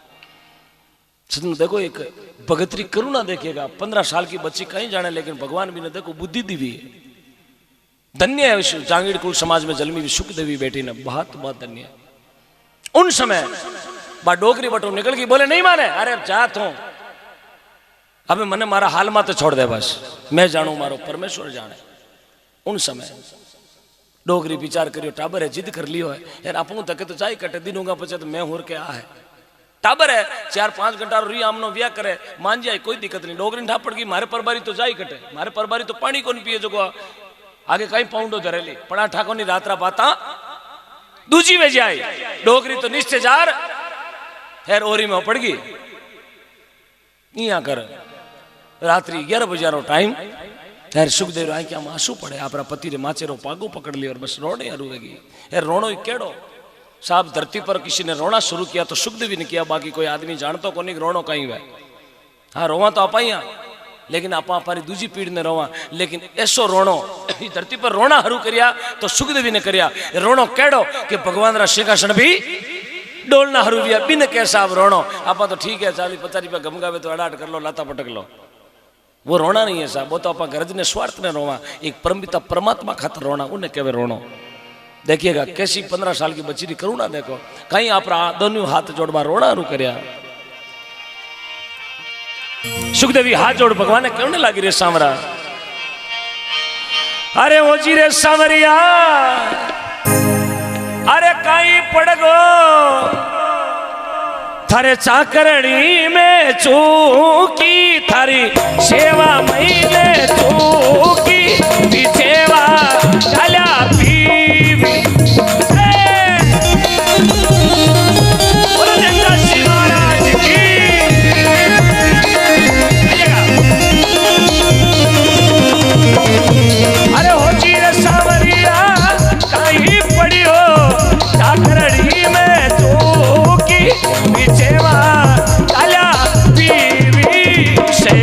देखो एक भगतरी करुणा देखिएगा 15 साल की बच्ची कहीं जाने लेकिन भगवान भी ने देखो बुद्धि दी है धन्य है जांगीड़ कुल समाज में जन्मी सुख देवी बेटी ने बहुत बहुत धन्य है उन समय बा डोगरी बटो निकल गई बोले नहीं माने अरे जात हूं अबे मने मारा हाल में तो छोड़ दे बस मैं जानू मारो परमेश्वर जाने उन समय डोगरी विचार करियो टाबर है जिद कर लियो है यार अपनू तक तो चाय कटे दिन होगा पचे तो मैं होर के आ है टाबर है 4-5 घंटा री आमनो व्या करे मान जाए कोई दिक्कत नहीं डोगरी ठा पड़ गई मारे परबारी तो जाई कटे मारे परबारी तो पानी को नहीं पिए जो आगे कहीं पाउंडो धरेली पड़ा ठाको नहीं रात्रा बाता दूजी वे जाए डोगरी तो निश्चय जार खैर ओरी में पड़ गई यहाँ कर रात्रि 11 बजे टाइम यार सुखदेव आए क्या आंसू पड़े आपरा पति रे माचेरो पागो पकड़ लिया और बस रोने रुएगी यार रोनो ही केड़ो साहब धरती पर किसी ने रोना शुरू किया तो सुखदेवी ने किया बाकी कोई आदमी जानतो को नहीं रोनो कहीं वह हाँ रोवा तो आप लेकिन आप हमारी दूजी पीढ़ी ने रोवा लेकिन ऐसो रोनो धरती पर रोना हरू करिया तो सुखदेवी ने करिया रोनो केड़ो कि भगवान रा सिंहासन भी डोलना हरू दिया बिन कैसा अब रोनो आप तो ठीक है 40-50 रुपया गमगावे तो अड़ाट कर लो लाता पटक लो वो रोना नहीं है साहब वो तो आप गरज ने स्वार्थ ने रोवा एक परमपिता परमात्मा खातर रोना उन्हें कहवे रोनो देखिएगा कैसी 15 साल की बच्ची की करुणा देखो कहीं आप दोनों हाथ जोड़वा रोना हरू करिया सुखदेवी हाथ जोड़ भगवान ने क्यों नहीं लागी रे सांवरा अरे वो जी रे सांवरिया अरे कहीं पड़ गो थारे चाकरणी में चूकी थारी सेवा महीने चूकी पीछेवा चला पीवी अरे हो जी रे सांवरिया कहीं पड़ी हो चाकरणी में चूकी पीछेवा चला पीवी से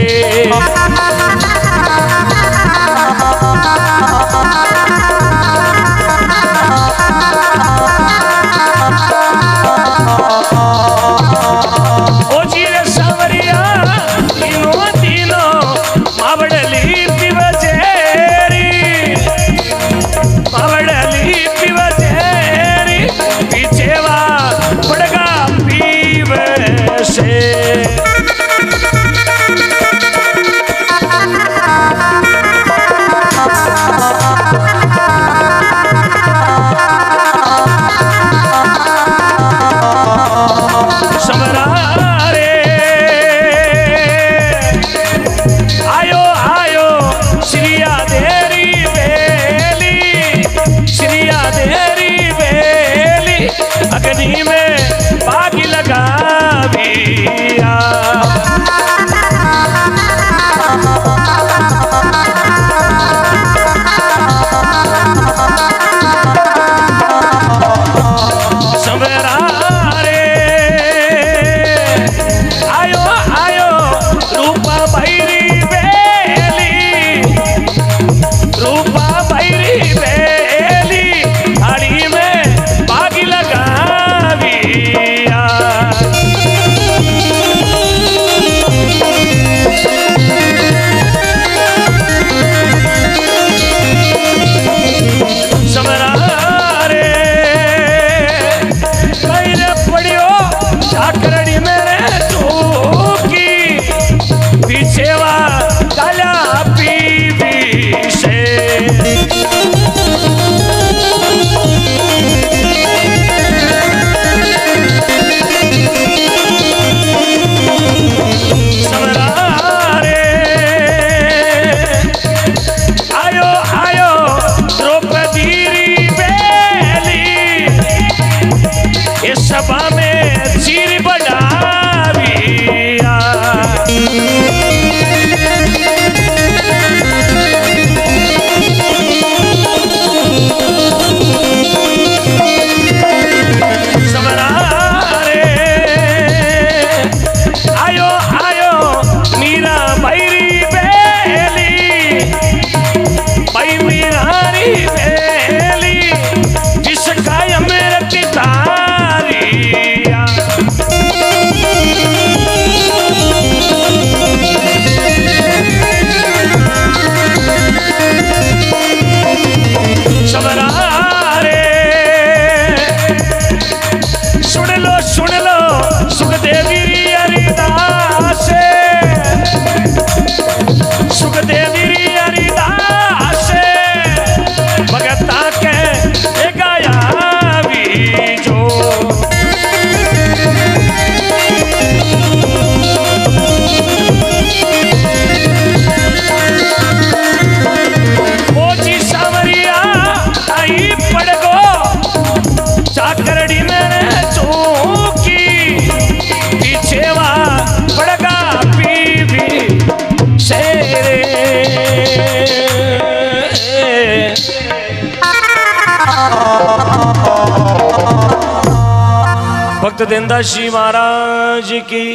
भक्त देनदास जी महाराज की,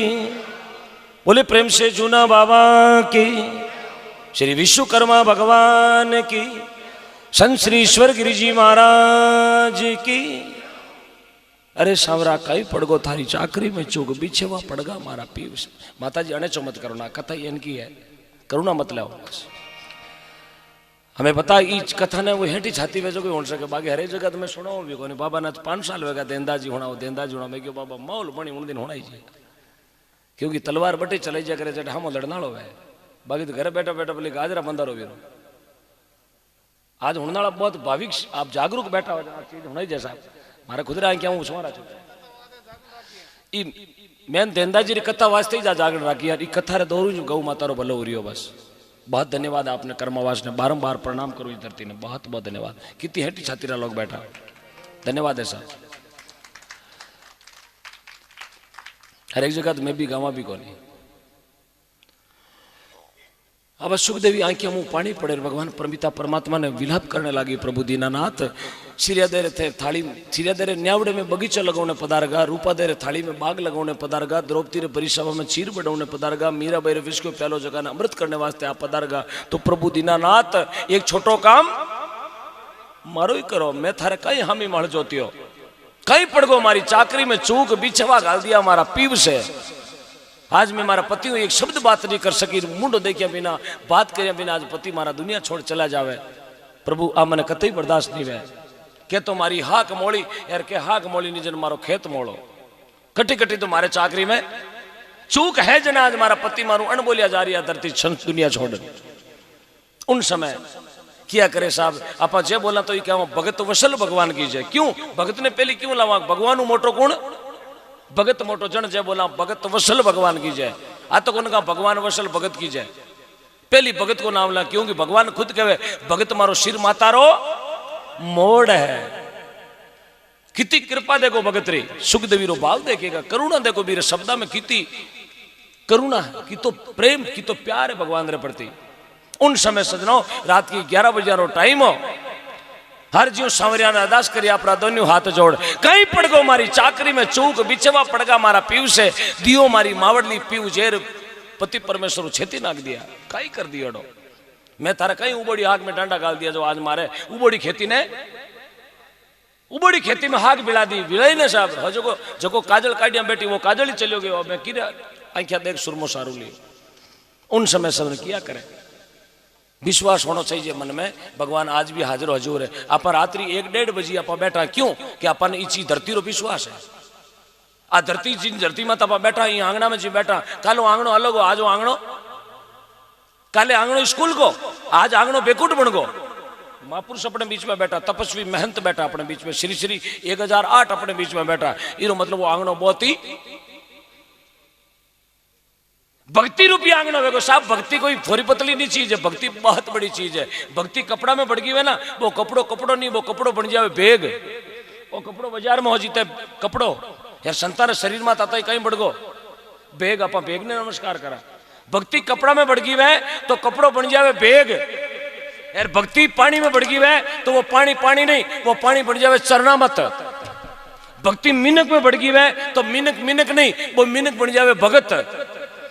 बोले प्रेम से जूना बाबा की, श्री विश्वकर्मा भगवान की, संत श्री ईश्वर गिरी जी महाराज की। अरे सावरा कई पड़गो थारी चाकरी में चूक बिछेवा पड़गा मारा पीव से। माता जी अने चो मत करो ना, कथा इनकी है, करुणा मत लाओ। हमें पता इस कथा ने वो हेठी छाती वे जो कोई हो सके, बाकी हरे जगह तो मैं सुनाऊं भी कोनी। बाबा ना 5 साल होगा देंदा जी होना, देंदा जी होना। मैं क्यों बाबा मौल बनी उन दिन होना ही चाहिए, क्योंकि तलवार बटे चले जा करे जट हम लड़ना लो है। बाकी तो घर बैठा बैठा बोले गाजरा बंदा रो भी रो। आज होने वाला बहुत भाविक, आप जागरूक बैठा हो चीज होना ही जैसा मारे खुद रहा क्या हूँ सुमारा मैं देंदा जी कथा वास्ते ही जा जागरण राखी यार। कथा रे दोरू गौ माता रो भलो हो रही हो बस। बहुत धन्यवाद आपने कर्मावास ने, बारंबार प्रणाम करो इस धरती ने, बहुत बहुत धन्यवाद। कितनी हेटी छातीरा लोग बैठा, धन्यवाद है साहब। हर एक जगह तो मैं भी गावा भी को नहीं। अब सुखदेवी आंखें मुंह पानी पड़े, भगवान परमिता परमात्मा ने विलाप करने लगी। प्रभु दीनानाथ सिरियादेरे थे थाली, सिरियादेरे न्यावड़े में बगीचा लगौने पदारगा, रूपादेरे थाली में बाग लगौने पदारगा, द्रौपदी रे परिसभा में चीर बढ़ौने पदारगा, मीरा बाई रे विष को प्यालो जगाना अमृत करने वास्ते आप पदारगा। तो प्रभु दीनानाथ एक छोटो काम मारो ही करो, मैं थारे कई हामी मळ जोती हो, कई पड़गो मारी चाकरी में चूक बिछवा गाल दिया मारा पीव से। आज मैं मारा पति हूं, एक शब्द बात नहीं कर सकी, मुंडो देखिया बिना, बात करे बिना आज पति मारा दुनिया छोड़ चला जावे। प्रभु आ मैंने कतई बर्दाश्त नहीं वे के तो मारी हाक मोड़ी यार के हाक मोड़ी निजन मारो खेत मोड़ो कटी कटी तो मारे चाकरी में चूक है जना। आज मारा पति मारू अनबोलिया जा रही है धरती दुनिया छोड़। उन समय किया करे साहब आपा जे बोला तो ये क्या भगत वसल भगवान की जय। क्यों भगत ने पहले क्यों लावा, भगवान मोटो गुण भगत मोटो जन जय बोला भगत वसल भगवान की जय। आ तो कौन कहा भगवान वसल भगत की जय, पहली भगत को नाम ला, क्योंकि भगवान खुद कहे भगत मारो सिर मातारो मोड़ है। कितनी कृपा देखो भगत रे, सुखदेवी रो भाव देखेगा, करुणा देखो मेरे शब्दा में कितनी करुणा है, कि तो प्रेम की तो प्यार है भगवान रे प्रति। उन समय सजनो रात की 11 बजे रो टाइम हो, हर जीव सांवरिया ने अरदास करी अपना दोनों हाथ जोड़, कहीं पड़ गो मारी चाकरी में चूक बिछवा पड़गा मारा पीव से, दियो मारी मावड़ली पीव जेर पति परमेश्वर छेती नाक दिया, कई कर दियो डो। मैं तारा कहीं उबड़ी हाक में डांडा गाल दिया जो आज मारे उबड़ी खेती ने, उबड़ी खेती में हाक बिला दी, बिलाई ने साहब जको जको काजल काटिया बेटी वो काजल ही चलो गयो। मैं किरा आंखिया देख सुरमो सारू ली। उन समय सबने किया करे, विश्वास होना चाहिए मन में, भगवान आज भी हाजिर हजूर है। आप रात्रि 1-1:30 बजे आप बैठा, क्यों कि अपन इसी धरती रो विश्वास है। आ धरती जिन धरती में आप बैठा, ये आंगना में जी बैठा, कालो आंगणो अलग हो, आज आंगणो काले आंगणो स्कूल को, आज आंगणो बेकुट बन गो। महापुरुष अपने बीच में बैठा, तपस्वी महंत बैठा अपने बीच में, श्री श्री 1008 अपने बीच में बैठा। इरो मतलब वो आंगणो बहुत ही भक्ति रूपी आंगन होगा साहब। भक्ति कोई फोरी पतली नहीं चीज है, भक्ति बहुत बड़ी चीज है। भक्ति कपड़ा में बढ़ गई है ना, वो कपड़ो नहीं, वो कपड़ो बन जावे बेग। वो कपड़ो बाजार में हो जीते कपड़ो यार, संतान शरीर में आता ही कहीं बढ़ गो बेग, आप बेग ने नमस्कार करा। भक्ति कपड़ा में बढ़ गई है तो कपड़ो बन जावे बेग यार। भक्ति पानी में बढ़ गई है तो वो पानी पानी नहीं, वो पानी बन जावे चरना मत। भक्ति मिनक में बढ़ गई है तो मिनक मिनक नहीं, वो मिनक बन जावे भगत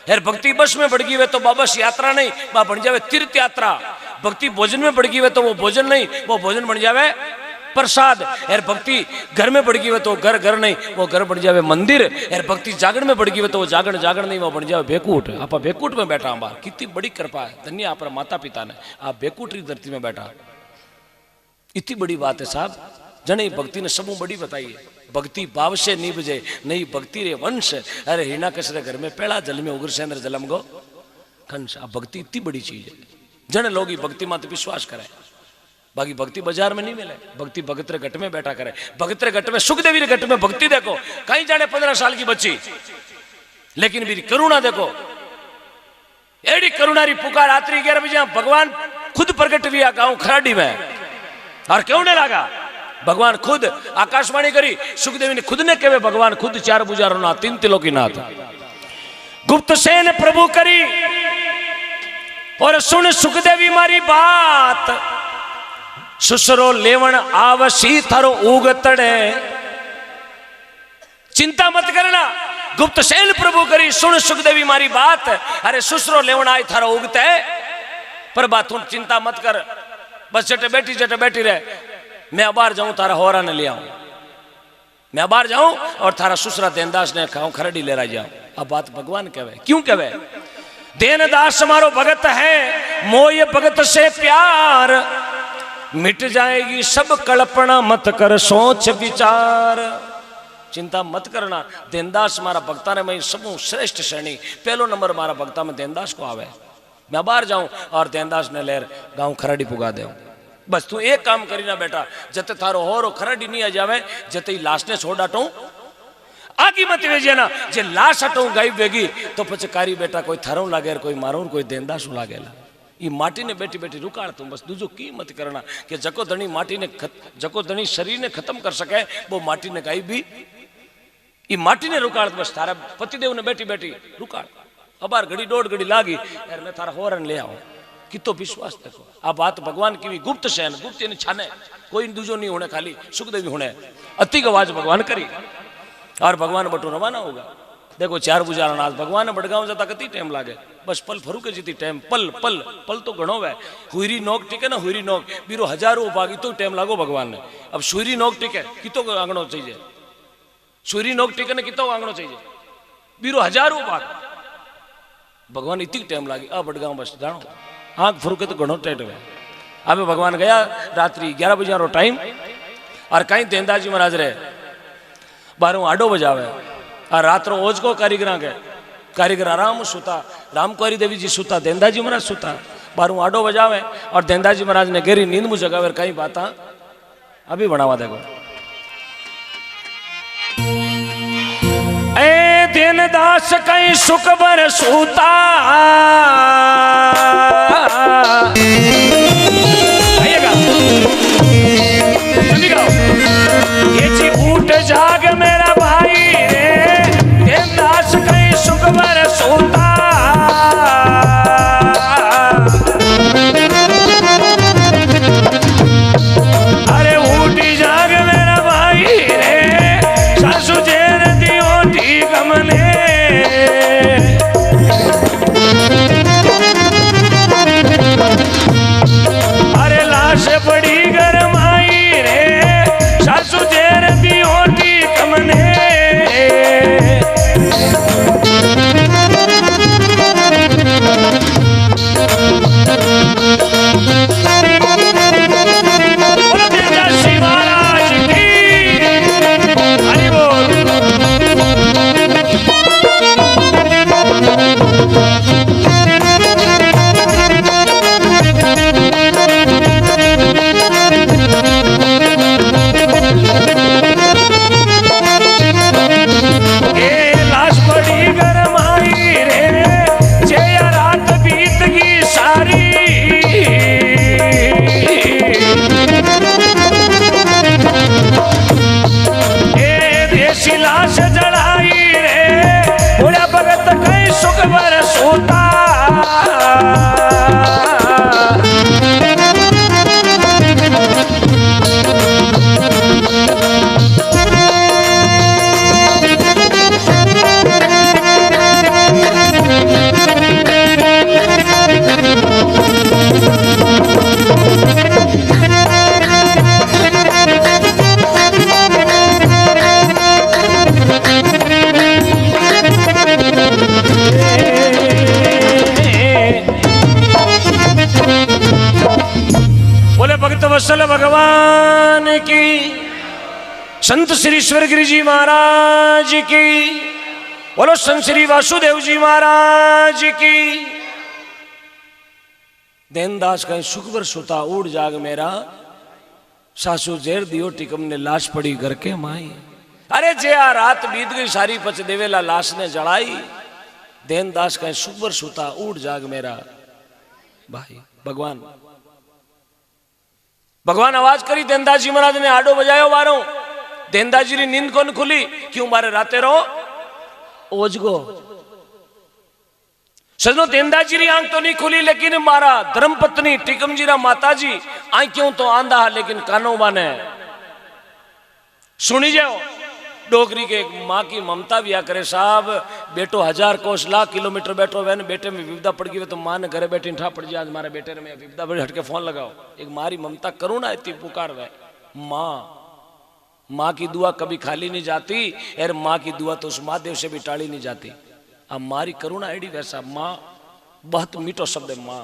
यार। भक्ति बस में बढ़ गई है तो बस यात्रा नहीं, वह बन जावे तीर्थ यात्रा। भक्ति भोजन में बढ़ गई है तो वो भोजन नहीं, वो भोजन बन जावे प्रसाद यार। भक्ति घर में बढ़ गई है तो घर घर नहीं, वो घर बन जावे मंदिर यार। भक्ति जागरण में बढ़ गई है तो वो जागरण जागरण नहीं, वो बन जावे बेकूट। आप बेकूट में बैठा हमारा, कितनी बड़ी कृपा है, धन्य आप माता पिता ने, आप बेकूट की धरती में बैठा, इतनी बड़ी बात है साहब। जने भक्ति ने सबू बड़ी बताई है, भक्ति भाव से निभजे नहीं भक्ति रे वंश। अरे हिरणा कसरे घर में पेड़ा जल में उग्रसेंद्र जलम गो कंस। अब भक्ति इतनी बड़ी चीज है, जन लोग भक्ति मात्र विश्वास करे। बाकी भक्ति बाजार में नहीं मिले, भक्ति भगत रे घट में बैठा करे। भगत रे घट में, सुखदेवी रे घट में भक्ति देखो, कहीं जाने 15 साल की बच्ची, लेकिन मेरी करुणा देखो, एडी करुणारी पुकार रात्रि 11 बजे भगवान खुद प्रकट हुआ गांव खराडी में। और क्यों नहीं लगा, भगवान खुद आकाशवाणी करी, सुखदेवी ने खुद ने कहे भगवान खुद 4 बुझारो नाथ 3 तिलों की नाथ। गुप्त सेन प्रभु करी और सुन सुखदेवी मारी बात, सुसरो लेवण आवसी थारो उग तड़े, चिंता मत करना। गुप्त सेन प्रभु करी सुन सुखदेवी मारी बात। अरे सुसरो लेवण आई थारा उगते है, पर बात तू चिंता मत कर, बस जटे बैठी रहे। मैं अबार जाऊं तारा होरा ने ले आऊं, मैं अबार जाऊं और थारा सुसरा देनदास ने खाऊं खरड़ी ले रहा जाऊं। अब बात भगवान कहवे, क्यों कहवे? देनदास हमारो भगत है, मोय भगत से प्यार, मिट जाएगी सब कल्पना, मत कर सोच विचार। चिंता मत करना, देनदास मारा भक्ता ने मैं सबू श्रेष्ठ श्रेणी पहलो नंबर मारा भक्ता में देनदास को आवे। मैं बाहर जाऊं और देनदास ने लेर गांव खरड़ी पुगा दे। बस तू एक काम करी ना बेटा, जते थारो होरो खरड़ी नहीं आ जावे, जते ही लाश ने छोड़ डाटू आगे मत वेजे ना। जे लाश हटू गायब वेगी तो पछे कारी बेटा कोई थारो लागे, कोई मारो, कोई देनदास लागेला। ये माटी ने बैठी बैठी रुकाड़ तू, बस दूजो की मत करना कि जको धनी माटी ने जको धनी शरीर ने खत्म कर सके वो माटी ने गायब भी ये माटी ने रुकाड़। बस थारा पतिदेव ने बैठी बैठी रुकाड़। अबार घड़ी 1.5 घड़ी लागी यार मैं थारा होरन ले आऊं, कितो विश्वास देखो। आ बात भगवान की भी गुप्त शैन, गुप्त यानी छाने, कोई दूजो नहीं होने, खाली सुखदेवी होने। अति आवाज भगवान करी और भगवान बटू रवाना होगा। देखो 4 बुझारण आज भगवान बड़गांव जाता कती टाइम लागे, बस पल फरू के जीती टाइम, पल पल पल तो घणो है। हुईरी नोक टिके ना, हुईरी नोक बीरो 1000 भागी तो टाइम लागो भगवान ने। अब सुईरी नोक टिके कितो आंगणो चाहिए, सुईरी नोक टिके ने कितो आंगणो चाहिए, बीरो 1000 भाग भगवान इतनी टाइम लागी। अब बड़गांव बस जानो आंख फरू के तो घणो टेट हुए। अब भगवान गया रात्रि 11 बजे टाइम और कहीं देनदास जी महाराज रे 12 आडो बजावे और रात्रो ओज को कारीगरा के कारीगर आराम सुता, रामकुमारी देवी जी सुता, देनदास जी महाराज सुता, 12 आडो बजावे और देनदास जी महाराज ने गहरी नींद में जगावे। कई बात अभी बनावा देखो। ए देनदास कहीं सुख बर सूता, ये जी उठ जाग मेरा भाई रे, देनदास कहीं सुख बर सूता। अरे उठ जाग मेरा भाई रे, सासू जेर दियो ठीक मने। अरे लाश बड़ी गरमाई रे, सासू जेर दियो ठीक मने। वत्सल भगवान की, संत श्री ईश्वरगिरी जी महाराज की, बोलो संत श्री वासुदेव जी महाराज की। देनदास कहीं सुखबर सुता, उड़ जाग मेरा, सासू जेर दियो टिकम ने लाश पड़ी घर के माई। अरे जे आ रात बीत गई सारी पच देवेला लाश ने जड़ाई। देनदास कहीं सुखबर सुता, उड़ जाग मेरा भाई। भगवान आवाज करी, देनदास जी महाराज ने आडो बजायो वारो। देनदास जी की नींद कौन खुली, क्यों मारे राते रो ओजगो। सजनो देनदास जी की आंख तो नहीं खुली, लेकिन मारा धर्मपत्नी टिकम जी रा माता जी आंख क्यों तो आंधा, लेकिन कानो बाने सुनी जाओ। डोगरी के माँ की ममता भी आ करे साहब, बेटो 1000 कोस लाख किलोमीटर बैठो वह बेटे में विपदा पड़ गई तो माँ ने घरे बैठी ठा पड़ जाए हमारे बेटे में विपदा पड़ी, हटके फोन लगाओ। एक मारी ममता करुणा इतनी पुकार वह माँ की दुआ कभी खाली नहीं जाती, और माँ की दुआ तो उस महादेव से भी टाली नहीं जाती। अब मारी करुणा एडी वैसा माँ बहुत मीठो शब्द है माँ।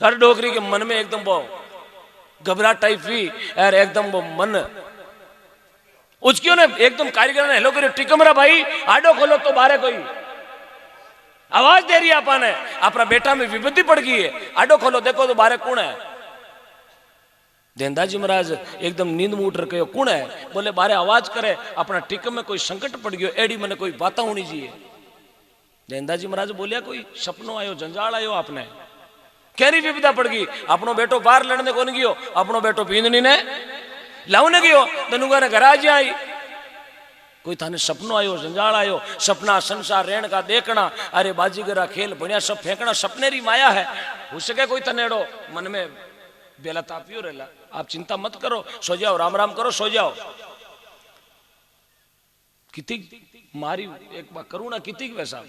हर डोगरी के मन में एकदम वो घबराहट टाइप हुई और एकदम वो मन उसकी ने एकदम कारीगर ने हेलो करो टिकमरा भाई आडो खोलो तो बारे कोई आवाज दे रही है अपन है अपना बेटा में विपत्ति पड़ गई है, आडो खोलो देखो तो बारे कौन है। देंदाजी महाराज एकदम नींद में उठ रखे कौन है, बोले बारे आवाज करे अपना टिक में कोई संकट पड़ गयो एडी मैंने कोई बात होनी चाहिए। देंदाजी महाराज बोलिया कोई सपनो आयो जंजाल आयो आपने कैरी विपदा पड़ गई, अपनो बेटो बाहर लड़ने को नहीं गयो, अपनो बेटो पींदनी ने लाउने गयो तनुगा ने घर आज आई, कोई थाने सपनो आयो जंजाल आयो, सपना संसार रेण का देखना, अरे बाजीगरा खेल बढ़िया सब फेंकना सपने री माया है, हो सके कोई तनेड़ो मन में बेला तापियो रेला, आप चिंता मत करो सो जाओ राम राम करो सो जाओ। किती मारी एक बार करुणा किती वैसा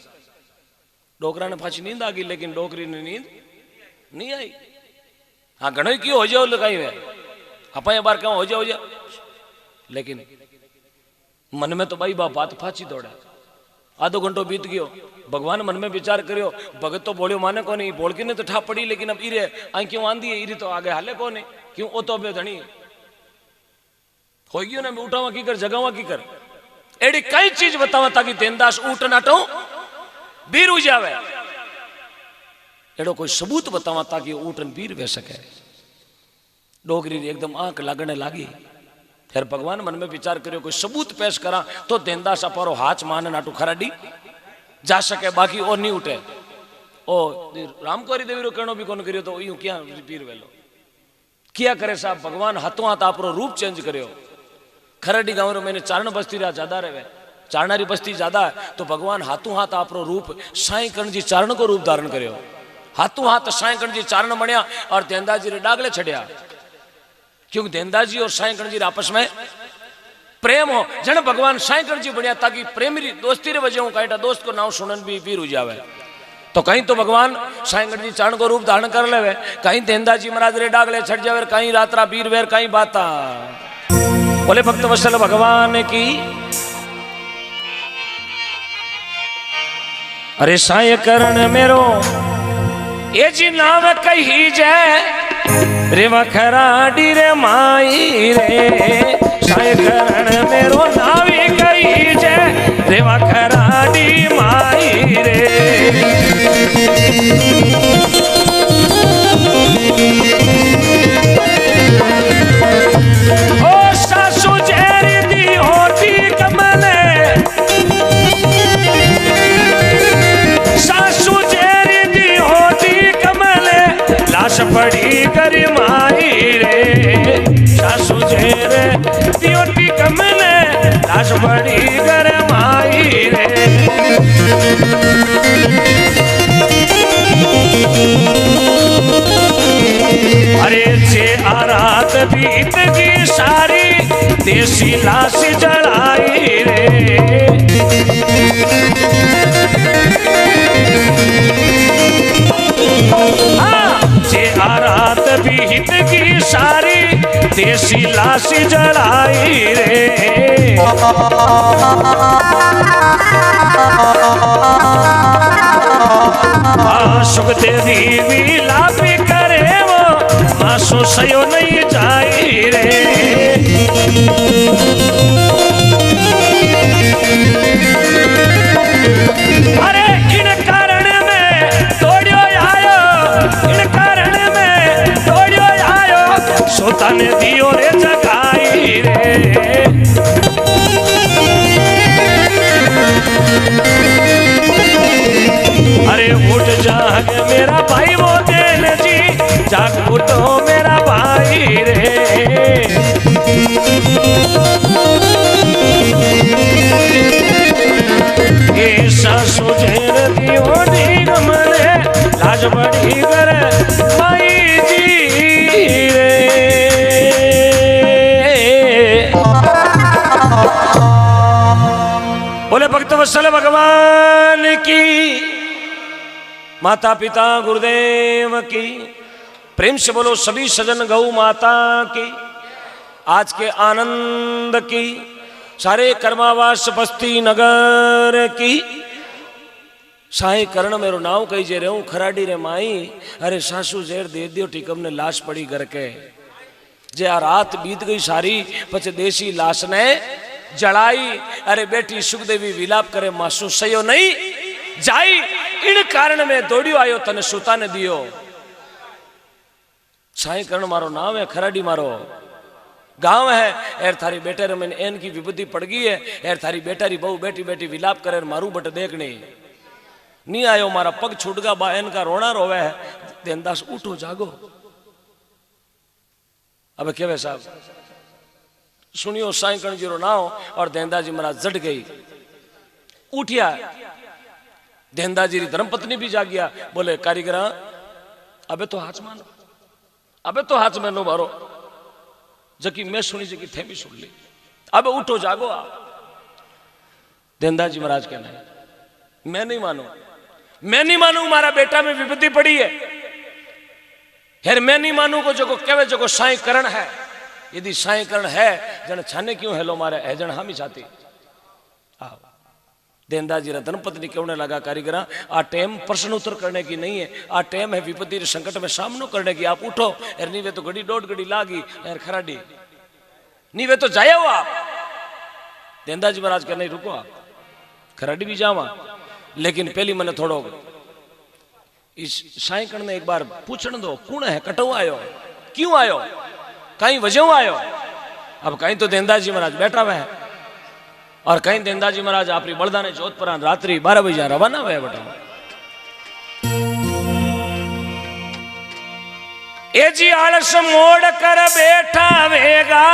डोकरा ने पाछी नींद आ गई लेकिन डोकरी ने नींद नहीं आई। हाँ घणो क्यों हो जाओ लगाई वे आप बार क्यों हो जाओ, लेकिन मन में तो भाई बात फाची दौड़ा। आधो घंटो बीत गयो, भगवान मन में विचार करियो, भगत तो बोलियो माने को नहीं, बोल के ने तो ठा पड़ी लेकिन अब इरे आई क्यों आंधी है, इरी तो आगे हाले को नहीं क्यों ओ तो धनी हो गयो ना उठावा की कर जगावा की कर एडी कई चीज बतावा ताकि देनदास उठ नाटो बीर हो जावे, एडो कोई सबूत बतावा ताकि ऊटन बीर वे सके। डोगरी एकदम आंख लगने लगी, फिर भगवान मन में विचार करियो कोई सबूत पेश करा तो देनदास अपारो हाथ मान नाटू खराडी जा सके, बाकी और नहीं उठे। ओ रामकोरी देवी रो कहनो भी कौन करियो तो यूं क्या पीर वेलो क्या करे साहब, भगवान हाथों हाथ आपरो रूप चेंज करियो। खराडी गांव रो मैंने चारण बस्ती रा ज्यादा रहे, चारणारी बस्ती ज्यादा है तो भगवान हाथों हाथ आपरो रूप साई कर्ण जी चारण को रूप धारण करियो, हाथों हाथ साई कर्ण जी चारण बनिया और देनदास जी रे डागले छड़िया, क्योंकि देनदास जी और साई कर्ण जी आपस में प्रेम हो जन भगवान साई कर्ण जी बढ़िया ताकि प्रेम री दोस्ती रे वजह कहीं दोस्त को नाम सुनन भी वीर हो जावे। तो कहीं तो भगवान साई कर्ण जी चारण को रूप धारण कर लेवे, कहीं देनदास जी महाराज रे डागले छड़ जावे, कहीं रात्रा वीर वेर कहीं बाता। बोले भक्त वत्सल भगवान की अरे साई कर्ण मेरो ये जी नाम कही जय रे वखराडी रे माई रे, साई कर्ण मेरो नावी कही जय रे वखराडी माई रे। ओ सासू जेरी दी होती कमले, सासू जेरी दी होती कमले लाश पड़ी करी माई रे, सासू जेरे दियोटी कमले लाश पड़ी कर माई रे। अरे जे आरात बीत की सारी देसी लाश जलाई रे, जे आरात बीत की सारी देसी लाश जलाई रे। सुख देवी भी लाभ करे वो मासो सयो नहीं जाई रे। अरे इन कारण में दौड़ियो आयो, इन कारण में दौड़ियो आयो सोता ने दियो रे जगाई रे। अरे उठ जाग मेरा भाई वो देन जी, जाग उठो मेरा भाई रे। सासू जेर दियो दीन मरे लाज बड़ी करे भाई जी रे। वत्सल भगवान की, माता पिता गुरुदेव की, प्रेम से बोलो सभी सजन गौ माता की, आज के आनंद की, सारे कर्मावास बस्ती नगर की। साई करण मेरो नाव कही जे रहूं खराडी रे माई, अरे सासू जेर दे दियो टीकम ने लाश पड़ी घर के, जे आ रात बीत गई सारी, पछे देसी लाश ने जड़ाई। अरे बेटी सुखदेवी विलाप करे मासू सयो नहीं जाई, इन कारण में दौड़ियो आयो तने सूता ने दियो। साई करण मारो नाम है, खराडी मारो गांव है। एर थारी बेटे रे मैंने एन की विपत्ति पड़ गई है, एर थारी बेटा री बहु बेटी बेटी विलाप करे मारू बट देखने नहीं आयो, मारा पग छूट गया बा एन का रोना रोवे है। देनदास उठो जागो। अब केवे साहब सुनियो साई करण जी रो नाव, और देनदास जी महाराज जट गई उठिया। देनदास जी री धर्मपत्नी भी जाग गया, बोले कारीगर अबे तो हाथ मानो, अबे तो हाथ मानो मारो, जबकि मैं सुनी जबकि थे भी सुन ली। अब उठो जागो आप। देनदास जी महाराज कहना है मैं नहीं मानू, मैं नहीं मानू, हमारा बेटा में विपत्ति पड़ी है। यार मैं नहीं मानू को जो कहे जो साई करण है, यदि साई करण है जन छाने क्यों हेलो मारे है जन हम ही चाहती। आओ देनदास जी धर्मपत्नी कहने लगा कारीगर आ टाइम प्रश्न उत्तर करने की नहीं है, आ टाइम है विपत्ति संकट में सामना करने की। आप उठो। यार नहीं वे तो घड़ी डोट घड़ी लागी यार खराडी, नहीं वे तो जाए हो आप। देनदास जी महाराज कहने रुको आप, खराडी भी जावा, लेकिन पहली मैंने थोड़ो इस साईकण ने एक बार पूछने दो कौन है, कटो आयो, क्यों आयो, कहीं वजह आयो। अब कहीं तो देनदास जी महाराज बैठा हुआ है, और कहीं देनदास जी महाराज अपनी बलदा ने जोधपुर रात्रि 12 बजे रवाना हुए बेटा। ए जी आलस मोड़ कर बैठा वेगा,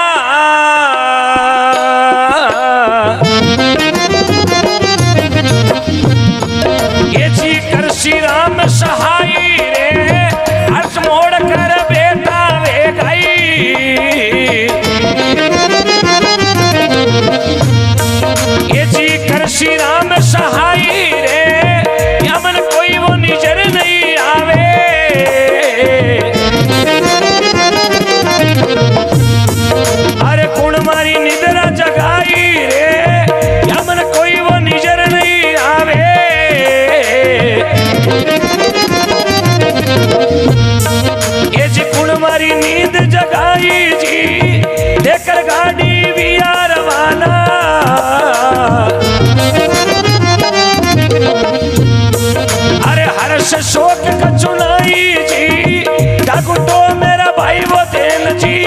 ये जी कर श्री राम सहाय रे, आलस मोड़ कर बैठा वेगा। ये जी कर श्री राम सहाय रे, यमन कोई वो निजर नहीं आवे। अरे कुण मारी निद्रा जगाई रे, यमन कोई वो निजर नहीं आवे। ये जी कुण मारी नींद जगाई जी, देकर गाड़ी विया रवाना। अरे हर्ष शोक का चुनाई जी, डाकुटो मेरा भाई वो देन जी।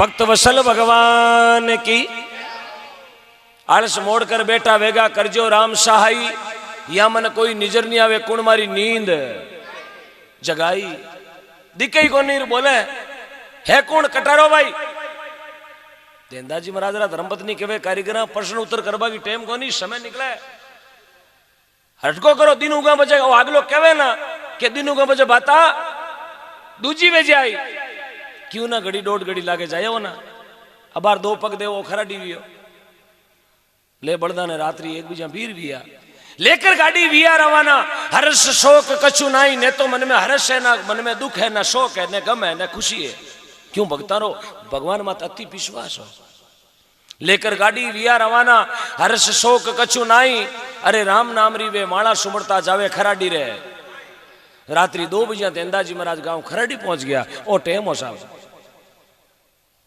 भक्त वसल भगवान की। आलस मोड़ कर बेटा वेगा, करजो राम सहाय, या मन कोई निजर नहीं आवे, कुण मारी नींद जगाई। दिखे को नीर बोले है कौन कटारो भाई। देनदास जी महाराज धर्मपत्नी कहे कारीगर प्रश्न उत्तर करवा की टाइम को नहीं, समय निकले हटको करो, दिन उगा बजे आगलो कहे ना कि दिन उगा बजे बाता दूजी वे जाई, क्यों ना घड़ी डोट घड़ी लागे जाए ना। अबार दो पग दे वो खरा डीवियो ले बड़दा ने रात्रि एक बीजा बीर विया लेकर गाड़ी विया रवाना। हर्ष शोक कछु नाई, ने तो मन में हर्ष है ना मन में दुख है, ना शोक है, न गम है, न खुशी है। क्यों भगता रो भगवान मात अति विश्वास हो। लेकर गाड़ी विया रवाना हर्ष शोक कछु नाई, अरे राम नाम री वे माला सुमरता जावे खराडी रे। रात्रि 2 बजे देंदाजी महाराज गांव खराडी पहुंच गया। ओ टेम हो साहब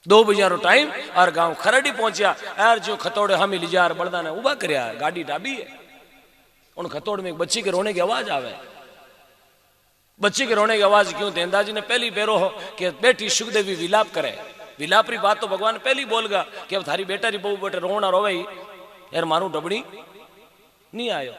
2 बजे रो टाइम और गांव खराडी पहुंचा। यार जो खतोड़े हम लिजार बड़दा ने उबा करया, गाड़ी डाबी है। उन खतोड़ में एक बच्ची के रोने की आवाज आवे। बच्ची के रोने की आवाज क्यों? देंदाजी ने पहली बेरो हो कि बेटी सुखदेवी विलाप करे। विलाप री बात तो भगवान पहली बोलगा कि अब थारी बेटा री बहु बेटे रोना रोवे यार मारू डबड़ी नहीं आयो।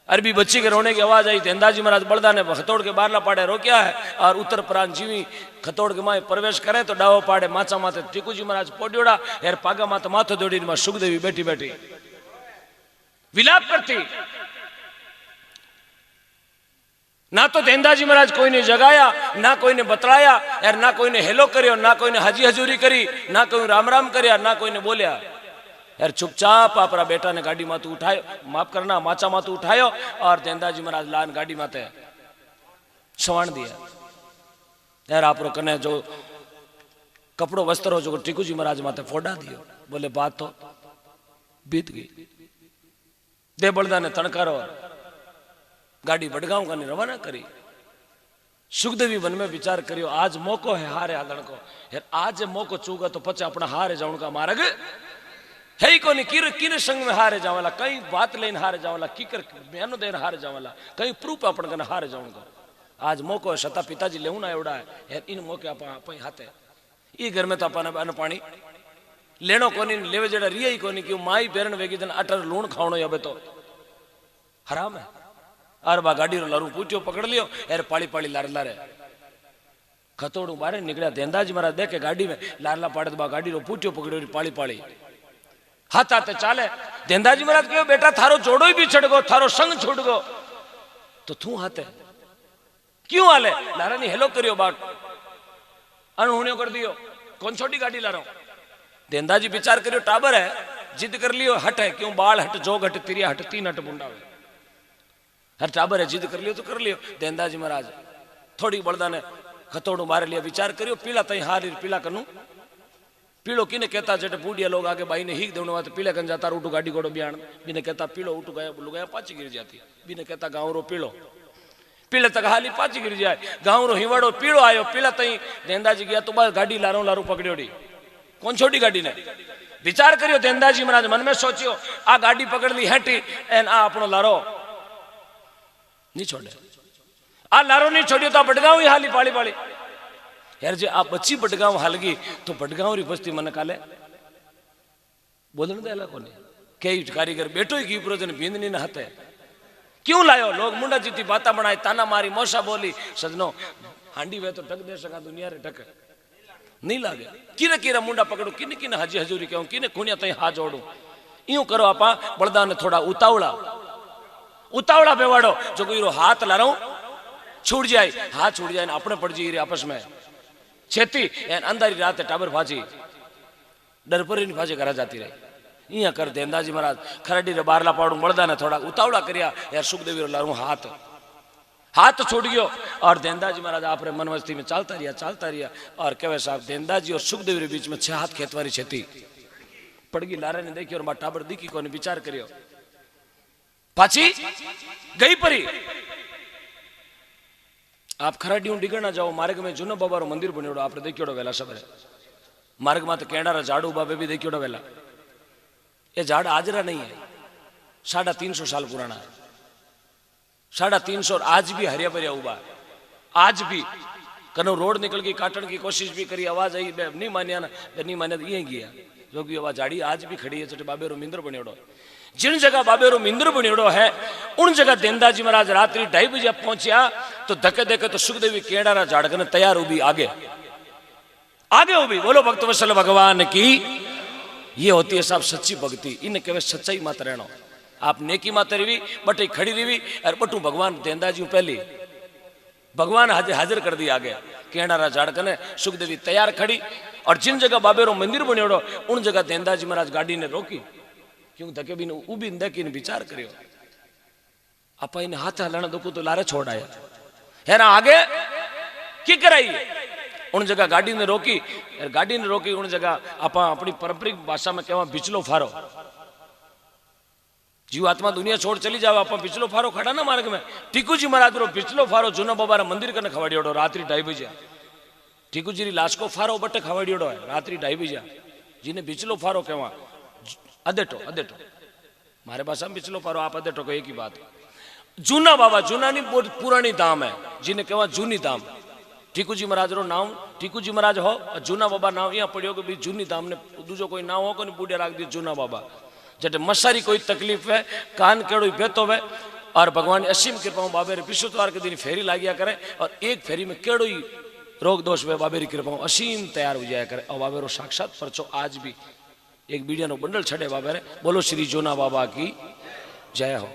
अरबी बच्ची के रोने की आवाज आई। देंदाजी महाराज बड़दा ने खतोड़ के बारला पाड़े रोक्या है और उत्तर प्रांत जीवी खतोड़ के माए प्रवेश करे तो डावो पाड़े माचा माथे टीकूजी महाराज पोड्योड़ा यार पागा माथे माथो जोड़ी में सुखदेवी बैठी बैठी विलाप करती। ना तो देंदाजी महाराज कोई ने जगाया, ना कोई ने बतलाया यार, ना कोई ने हेलो करियो, ना कोई ने हाजी हजूरी करी, ना कोई राम राम करया, ना कोई ने बोलिया यार। चुपचाप आपरा बेटा ने गाड़ी मातू उठायो, माफ करना माचा मातू उठायो और देंदाजी महाराज लान गाड़ी माते सवाण दिया। यार आपरो कने जो कपड़ो वस्त्र हो जो टीकूजी महाराज माते फोड़ा दियो। बोले बात तो बीत गई। दे बलदा ने तणकारो गाड़ी बड़गांव का रवाना करी। सुखदेवी वन में विचार करियो आज मौको है हारे हालण को। यार आज मौको चूगा तो पचे अपना हारे जाऊं का मार्ग है ही कोनी। किन संग में हारे जावला, कई बात लेने हारे जावला, कीकर बयानो देन हारे जावला, कई प्रूफ अपन कने हारे जाऊं का। आज मौको है सता पिताजी लेऊ ना एवड़ा है यार। इन मौके अपन हाथे ई घर में तो अपन अन्न पानी लेनो कोनी, लेवे जेड़ा रिया ही कोनी। क्यों माई पेरन वेगी दिन अटर लूण खावणो अबे तो हराम है। और बा गाड़ी रो लारू पूछो पकड़ लियो यार पाली पाली लार लारे खतोड़ू बारे निकलिया। देंदाजी महाराज देखे गाड़ी में लारला पाड़े तो बा गाड़ी रो पूछो पकड़ो पाली पाली हाथ हाथ चाले। देंदाजी महाराज कहो बेटा थारो जोड़ो भी छड़ गो, थारो संग छूट गो तो तू हाथे क्यों हाले? लारा नहीं हेलो करियो बाट अनहोनियो कर दियो। कौन छोटी गाड़ी ला रहा हूं? देंदाजी विचार करियो टाबर है, जिद कर लियो हट है। क्यों? बाल हट, जोग हट, तिरिया हट, 3 हट बुंडा है। हर टाबर है, जिद कर लियो तो कर लियो। देंदाजी महाराज थोड़ी बड़दा ने खतोड़ू मारे लिया। विचार करियो पीला तई हार पीला कनु पीलो किने कहता जेटे बूढ़िया लोग आगे बाई ने ही देने वाते पीले कन जाता उठू गाड़ी घोड़ो बियान बिने कहता पीलो उठू गया बुलू गया पाची गिर जाती बिने कहता गाँव रो पीलो पीले तक हाली पाची गिर जाए। गाँव रो हिवाड़ो पीलो आयो पीला तई देंदाजी गया तो बस गाड़ी लारू पकड़ियोड़ी। कौन छोटी गाड़ी ने? विचार करियो देंदाजी महाराज मन में सोचियो आ गाड़ी पकड़ ली हेटी एन आ अपनो लारो नहीं छोड़े। आ लारो नहीं छोड़ियो तो बटगांव ही हाली पाली पाली यार। जे आप बच्ची बटगांव हालगी तो बटगांव री बस्ती मन काले बोलन देला कोने कई कारीगर बैठो ही की प्रोजन बिंदनी न हते क्यों लायो? लोग मुंडा जीती बाता बनाए ताना मारी मोशा बोली। सजनो हांडी वे तो टक दे सका दुनिया रे टक नहीं लागे। किने किरा मुंडा पकड़ो किने किने हाजी हजूरी कहूं किने खुनिया तई हाथ जोड़ू। यूं करो आपा बलदा ने थोड़ा उतावड़ा बेवाड़ो जो कोई रो हाथ ला रहा छूट जाए, हाथ छूट जाए अपने पड़ जी आपस में छेती अंदर ही रात टाबर भाजी डर पर ही भाजी करा जाती रही। इं कर देंदाजी महाराज खरडी रे बारला पाड़ू बड़दा ने थोड़ा उतावड़ा करिया यार। सुखदेवी रो लारू हाथ छूट गयो और देंदाजी महाराज आपरे मनमस्ती में चालता रिया और कहे साहब देंदाजी और सुखदेवी रे बीच में 6 हाथ खेतवारी छेती पड़गी। लारे ने देखी और बा टाबर दिखी कोने विचार करियो पाची गई परी। आप खराडी डिगर ना जाओ मार्ग में जुनो बाबा रो मंदिर बनियोड़ो आपने देखियोड़ो वेला सबरे मार्ग में तो केंडारा झाड़ू बाबे भी देखियोड़ो वेला। ये झाड़ आजरा नहीं है, 350 साल पुराना है। 350 और आज भी हरिया भरिया उबा है। आज भी कनो रोड निकल गई काटन की कोशिश भी करी आवाज आई नहीं मानिया ना नहीं मानिया ये गया जो कि आवाज झाड़ी आज भी खड़ी है। चटे बाबे रो मिंदर बनियोड़ो जिन जगह बाबे रो मिंदर बनियोड़ो है उन जगह देंदाजी महाराज रात्रि 2:30 बजे पहुंचा तो धक्के धक्के तो सुखदेवी केंडारा झाड़ कने तैयार उभी आगे उभी। बोलो भक्त वत्सल भगवान की। ये होती है साहब सच्ची भक्ति। इन्हें कहे सच्चाई मत रहना। आप नेकी मत रही बटे खड़ी रही और बटू भगवान देंदाजी पहले भगवान हाजिर कर दी आगे केंडारा झाड़ कने सुखदेवी तैयार खड़ी। और जिन जगह बाबे रो मंदिर बनियोड़ो उन जगह देंदाजी महाराज गाड़ी ने रोकी क्यों धके भी उभी देखी विचार करियो आपा इन्हें हाथ हलाना दुखू तो लारे छोड़ आया है ना आगे की कराई उन जगह गाड़ी ने रोकी, उन जगह आप अपनी पारंपरिक भाषा में कहवा बिचलो फारो, जीव आत्मा दुनिया छोड़ चली जावे, आप बिचलो फारो खड़ा ना मार्ग में। टीकू जी महाराज रो बिचलो फारो जूना बाबा मंदिर कने खवाड़ियोड़ो रात्रि 2:30 बजे। टीकू जी लाश को फारो बटे खवाड़ियोड़ो है रात्रि 2:30 बजे, जिन्हें बिचलो फारो कहवा अदेटो मारे भाषा में बिचलो फारो, आप अदेटो को एक ही बात। जूना बाबा, जूना नहीं पुरानी धाम है, जिन्हें कहवा जूनी धाम। टीकू जी महाराज रो नाम टीकू जी महाराज हो, जूना बाबा नाम यहाँ पड़ियो कि जूनी धाम ने दूजो कोई नाम हो को बूढ़े राख दियो जूना बाबा। जटे मसारी कोई तकलीफ है, कान केड़ो बेतो है, और भगवान असीम कृपा बाबे पिछुतवार के दिन फेरी लागिया करे, और एक फेरी में केड़ो ही रोग दोष वे बाबे कृपा असीम तैयार हो जाया करे। और बाबे रो साक्षात परचो आज भी एक बीडिया नो बंडल छड़े बाबे रे, बोलो श्री जोना बाबा की जय हो।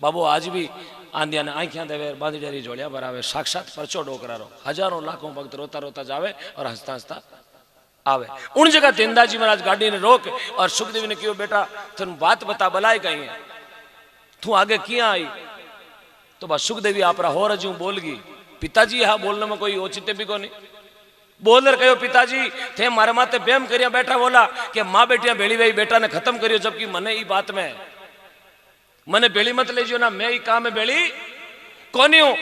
बाबू आज भी आंधिया ने आंखियां देवे, बांधड़ी जोड़िया भरावे, साक्षात परचो डोकरा रो। हजारों लाखों भक्त रोता रोता जावे और हंसता हंसता आवे। उन जगह तेंदा जी महाराज गाड़ी ने रोक और सुखदेव ने कहो बेटा तुम बात बता, बलाय कहीं है, तू आगे किया आई? तो बस सुखदेवी आप हो रजू बोल गई। पिताजी हाँ बोलने में कोई औचित्य भी को नहीं। बोल रहे कहो पिताजी थे मारे माते बेम करिया बैठा, बोला कि माँ बेटिया भेड़ी वही बेटा ने खत्म करियो, जबकि मने ई बात में मने बेड़ी मत ले जो ना, मैं ही काम में बेड़ी कोनी हूं,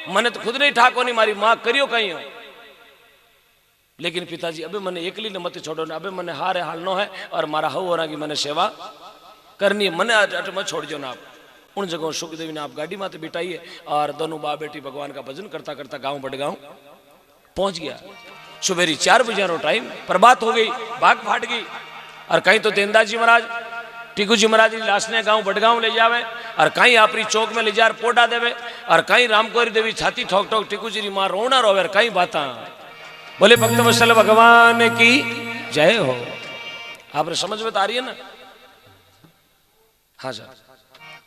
मने तो खुद नहीं ठा कोनी, मारी माँ करियो कहीं हो। लेकिन पिताजी अबे मने एकली ने मत छोड़ो ना, अबे मने हारे हाल नो है और मारा हव हो रहा की मने सेवा करनी है, मने मत छोड़ जो ना आप। उन जगहों सुखदेवी ने आप गाड़ी माते बिठाइए और दोनों बाप बेटी भगवान का भजन करता करता गांव बड़गांव पहुंच गया। सुबेरी 4 बजे रो टाइम, प्रभात हो गई, भाग फाट गई। और कहीं तो तेंदा जी महाराज टीकू जी महाराज लाश ने गांव बड़गांव ले जावे, और कहीं आपरी चौक में ले जा पोडा देवे, और कहीं रामकोरी देवी छाती ठोक ठोक टीकू जी मां रोना रोवे, कहीं बाता। बोले भक्त वत्सल भगवान की जय हो। आपने समझ में तो आ रही है ना? हाँ सर,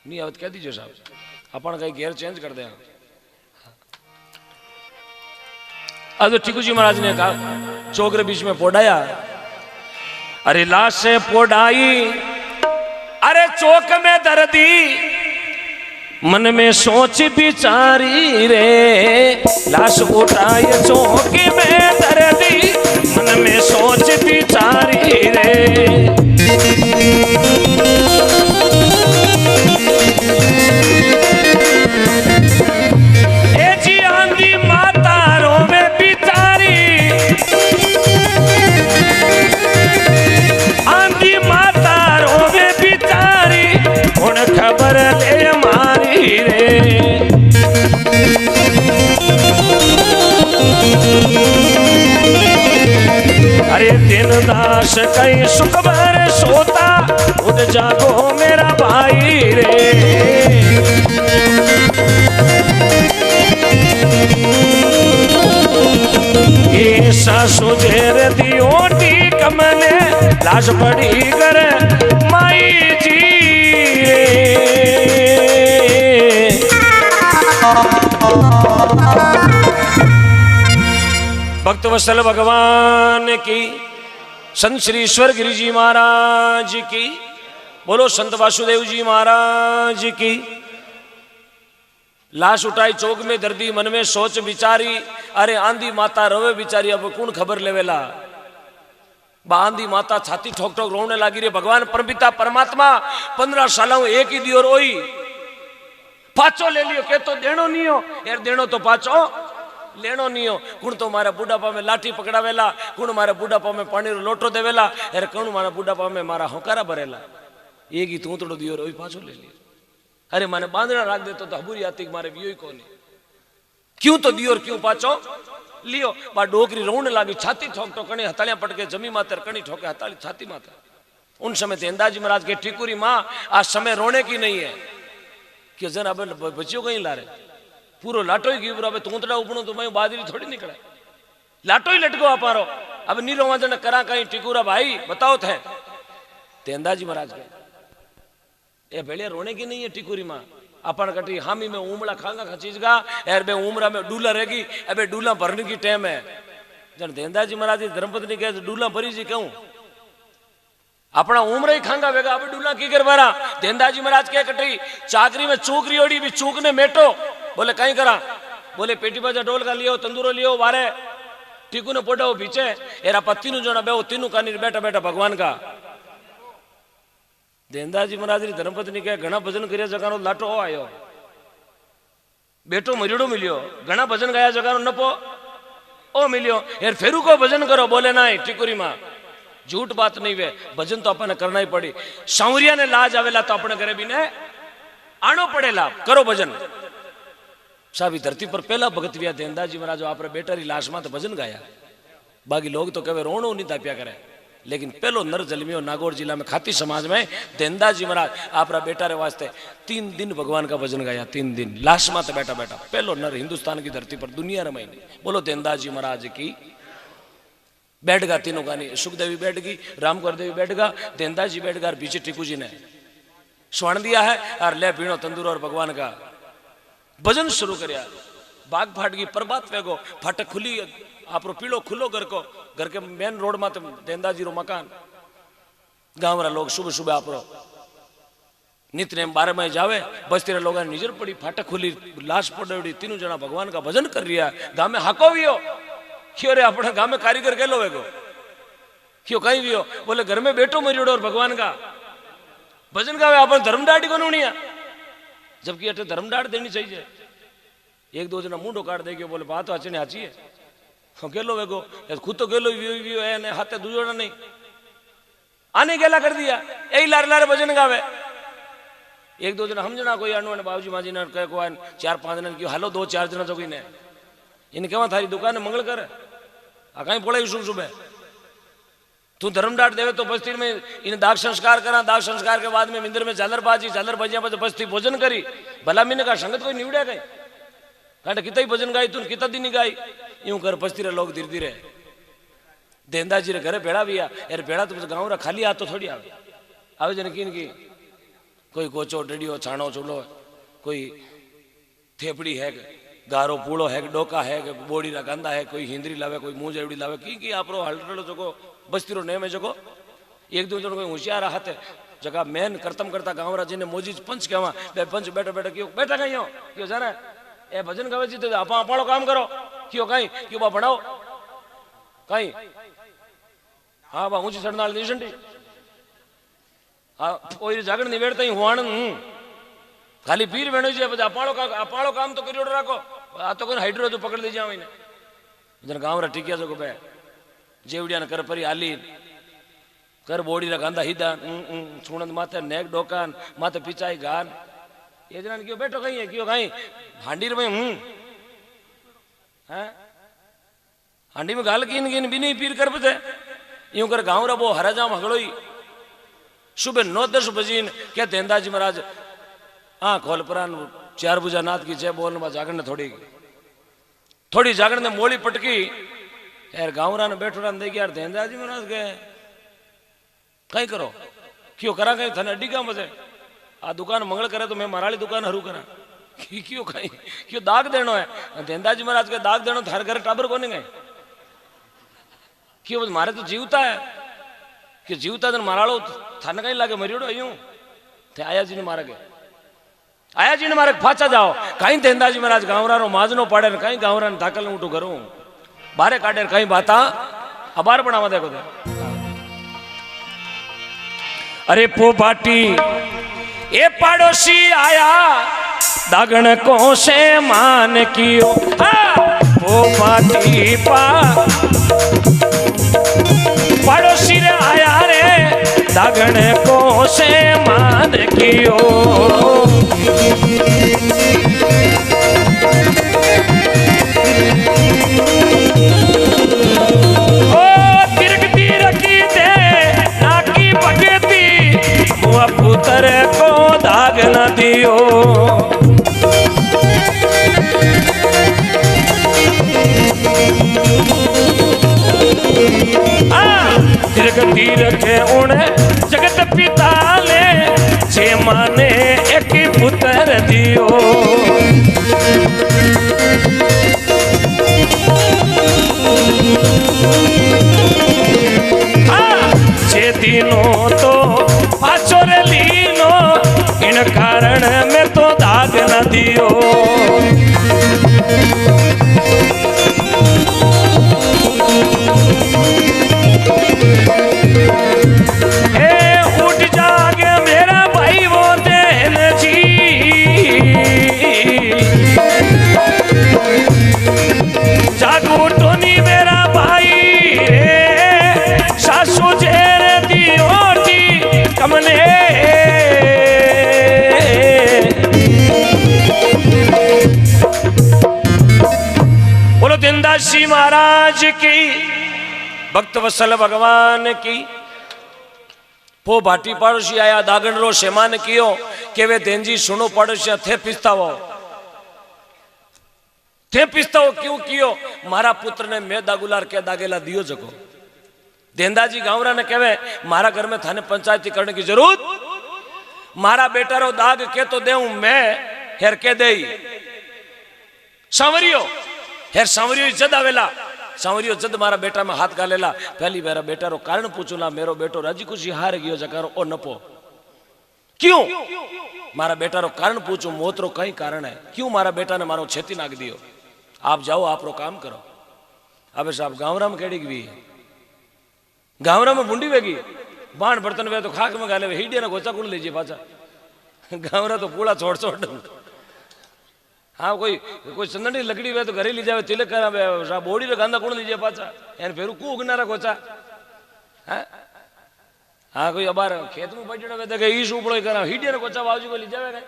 नहीं आवत कह दीजिए साहब, अपन कहीं गेयर चेंज कर दे। अब तो टीकू जी महाराज ने कहा चौक रे बीच में पोडाया, अरे लाश से पोडाई, अरे चौक में दर्दी मन में सोच बिचारी रे, लाश उठाई चौक में दर्दी मन में सोच बिचारी रे। ए जी आंधी माता रोवे बिचारी, आंधी माता रोवे बिचारी, उन खबर ले मारी रे। अरे दिन दास कहीं सुख भर सोता, उठ जागो मेरा भाई रे। सुझेर दियो टीक मने, लाश पड़ी कर माई जी रे। भक्त वत्सल भगवान की, संत श्री ईश्वर गिरी जी महाराज की, बोलो संत वासुदेव जी महाराज की। लाश उठाई चौक में दर्दी मन में सोच बिचारी, अरे आंधी माता रोवे बिचारी, अब कौन खबर लेवेला। आंधी माता छाती ठोक ठोक रोने लगी रे। भगवान परमपिता परमात्मा 15 सालों एक ही दियो रोई, पाचो ले लियो के तो देनो नहीं हो यार, देनो तो पाचो लेनो नहीं हो। कुण तो मारा बुढ़ापा में लाठी पकड़ावेला, कुण मारा बुढ़ापा में पानी रो लोटो देवेला, यार कुण मारा बुढ़ापा में मारा होकारा भरेला। एक ही तू तो दियो रोई पाचो ले लियो। अरे माने बांधना राख दे तो हबूरी आती मारे वियो ही कोनी, क्यों तो दियो और क्यों पाचो लियो। बा डोकरी रोने लगी, छाती ठोक ठोक कणी हथालियां पटके जमी माते कणी ठोके हथाली छाती माते। उन समय तेंदा जी महाराज के ठिकुरी माँ आज समय रोने की नहीं है कि जन अब बच्चियों कहीं ला रहे, पूरो लाटो ही गिर, अब तूतड़ा उपणो तो मैं बादरी थोड़ी निकले, लाटो ही लटको अपारो। अब नी रोवा जन करा कहीं टिकुरा भाई बताओ थे तेंदा जी महाराज के ये भेड़िया रोने की नहीं है टिकुरी माँ। अपन कटी हामी में उमड़ा खांगा खचीज गा यार बे उमरा में डूला रहेगी, अबे डूला भरने की टाइम है। जन तेंदा जी महाराज धर्मपत्नी कहे डूला भरी जी क्यों, अपना उम्र ही खांगा वेगा, अब डूला की कर भरा। तेंदा जी महाराज कह कटी चाकरी में चूक रियोड़ी भी चूक ने मेटो, बोले कहीं करा, बोले पेटी बाजा डोल का लियो तंदूरो लियो बारे, टीकू ने पोड़ा पीछे एरा तीनों जना बे तीनों कानी बैठा बैठा भगवान का देंदा जी महाराज री धर्मपत्नी के घना भजन कर्या जगानो लाटो आयो बेटो मरीड़ो मिलियो घना भजन गाया जगानो नपो ओ मिलियो यार फेरू को भजन करो बोले ना टिकुरी मां झूठ बात नहीं वे भजन तो अपने करना ही पड़ी सांवरिया ने लाज आवेला तो अपने घरे भी ने आनो पड़ेला करो भजन साबी धरती पर पहला भगत विया देंदा जी महाराज आप बेटा री लाश में तो भजन गाया बाकी लोग तो कहे रोणो नहीं ताप्या करे लेकिन पहलो नर जलमियो नागौर जिला में खाती समाज में देंदा जी महाराज आप बेटा रे वास्ते 3 दिन भगवान का भजन गाया 3 दिन लाश में तो बैठा बैठा पहलो नर हिंदुस्तान की धरती पर दुनिया रमाई नहीं बोलो देंदा जी महाराज की बैठ गा तीनों गानी सुखदेवी बैठ गई रामकर देवी बैठ गा देंदा जी बैठ गा पीछे टिकू जी ने स्वर्ण दिया है और ले पीणो तंदूर और भगवान का भजन शुरू कर बाग फाट गई प्रभात वेगो फाटक खुली आप पीड़ो खुलो घर के मेन रोड में देंदा जी रो मकान गाँव लोग सुबह सुबह आप नित्य 12 में जावे बस्ती लोग निजर पड़ी फाटक खुली लाश पड़ी तीनों जना भगवान का भजन कर रहा गाँव में हाको भी हो क्यों रे अपने गाँव में कारीगर कह लो वेगो क्यों कहीं भी हो बोले घर में बैठो मरीड़ो और भगवान का भजन गावे अपन धर्मडाड़ी को नूनिया जबकि अटे धर्मडाड़ देनी चाहिए 1-2 जना मुंडो काट दे के बोले बात तो अच्छे आची है गेलो वेगो खुद तो गेलो है हाथे दूजोड़ा नहीं आने गेला कर दिया यही लारे लारे भजन गावे 1-2 जना हम जना कोई अनु बाबूजी माजी ने कहे को 4-5 जना क्यों हालो 2-4 जना जो ने इन केवा थारी दुकान मंगल कर आ कहीं पड़े सुबह सुबह तू धर्मडाट देवे तो बस्ती में इन दाग संस्कार करा दाग संस्कार के बाद में मंदिर में झालर बाजिया पर बस्ती भोजन करी भला मीने का संगत कोई निवड़े गए कांटे कितना ही भजन गाई तू कितना दिन गाई यूं कर बस्ती रे लोग धीरे धीरे देंदा जी रे घरे भेड़ा भी यार भेड़ा तो गाँव रा खाली हाथ तो थोड़ी आवे जन की कोई कोचो डडियो छाणो चूलो कोई थेपड़ी है गारो पूड़ो है डोका है बोड़ी रा गंदा है कोई हिंदरी लावे कोई मुंह जेवड़ी लावे की आप हलटलो जगो बस्ती रो नेम है जगो 1-2 जन कोई होशियार हाथ जगह मेन करतम करता गाँव रा जिन्हें मोजी पंच कहवा पंच बैठो बैठो क्यों बैठा कहीं हो क्यों जाना ए भजन गावे जी तो आपा अपाड़ो काम करो क्यों कहीं क्यों बा बनाओ कहीं हाँ बा ऊंची चढ़ना नहीं संटी हाँ कोई जागरण नहीं बैठता ही हुआन खाली पीर बहनो जी अपाड़ो काम तो करियो रखो आ तो कोई हाइड्रो जो पकड़ लीजिए मैंने जन गाँव रा टिकिया जो बे जेवड़िया ने कर परी आली कर बोड़ी रा गांधा हिदा सुनंद माथे नेक डोकान माथे पिचाई गान ये जना क्यों बैठो कहीं है क्यों कहीं हांडी में हैं हांडी में गाल कीन कीन भी नहीं पीर कर पते यूं कर गाँव रा वो हराजाम हगड़ोई सुबह 9-10 बजे क्या देंदा जी महाराज हाँ खोल परान 4 बुझा नाथ की जय बोलने में जागरण थोड़ी जागरण ने मोली पटकी यार गाँव रा ने बैठो रा दे यार देंदा जी महाराज के कहीं करो क्यों करा कहीं थाने अड्डी काम बजे आ दुकान मंगल करे तो मैं मराली दुकान हरू करा क्यों कहीं क्यों दाग देनो है देंदा जी महाराज के दाग देनो थारे घर टाबर को नहीं गए क्यों मारे तो जीवता है कि जीवता जन मारालो थाने कहीं लागे मरियोड़ो यूं थे आया जी ने मारे गए आया जी ने मारे फाचा जाओ कहीं देंदा जी महाराज गाँव रो माजनो पाड़े कहीं गाँव रा धाकल उठू करूं बारे काटे कहीं बाता अबार बनावा देखो दे अरे पो बाटी ए पड़ोसी आया दागण को से मान कियो पो बाटी पड़ोसी रे आया रे दागण को से मान कियो पुत्र को दाग न दियो तिरगती रखे उन्हें जगत पिता ले छे माने एक पुत्र दियो छे दिनों तो पाचोर लीनो इन कारण में तो दाग न दियो देनदासी महाराज की, भक्त वत्सल भगवान की। पो भाटी पड़ोसी आया दागण रो सेमान कियो के वे देनजी सुनो पड़ोसिया थे पिस्तावो, थे पिस्तावो क्यों कियो? मारा पुत्र ने मैं दागुलार के दागेला दियो जगो। देंदाजी गांवरा ने कहे मारा घर में थाने पंचायती करने की जरूरत, मारा बेटा रो दाग के तो देऊं मैं, हेर के दे सांवरियो, हेर सांवरियो जद आवेला, सांवरियो जद मारा बेटा में हाथ गालेला, पहली मेरा बेटा रो कारण पूछूला, मेरो बेटो राजी खुशी हार गयो जकारो ओ नपो क्यों? मारा बेटा रो कारण पूछू, मौत रो कई कारण है, क्यों मारा बेटा ने मारो छेती नाख दियो? आप जाओ आप रो काम करो। अबे साहब गांवरा में केड़ी गई, गांवरा में बुंडी वेगी, बाण बर्तन वे तो खाक में गाले, हिडिया ने गोचा कुण लीजिए पाचा, गांवरा तो पूरा छोड़ छोड़। हाँ कोई कोई चंदनी लकड़ी वे तो घरे ली जावे, तिलक करावे, बोड़ी रे गांदा कुण लीजिए पाचा, एन फेरू कू उगनारा गोचा। हाँ कोई अबार खेत में बैठे वे देखे ईश उपड़ो करा, हिडिया ने गोचा बाबूजी को ली जावे गए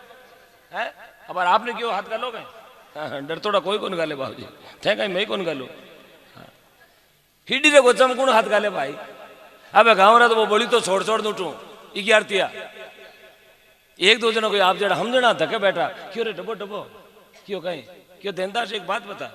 हैं। अबार आपने क्यों हाथ गालो गए? डर थोड़ा कोई कौन गाले बाबूजी, थे कहीं मैं कौन गालू, हिडी रे गोचा में कौन हाथ गाले भाई? अब गाँव रहा तो वो बोली तो छोड़ छोड़ दूटू 11 एक दो जना कोई आप जरा हम जना धके बैठा, क्यों रे डबो डबो क्यों कहीं क्यों? देनदार से एक बात बता,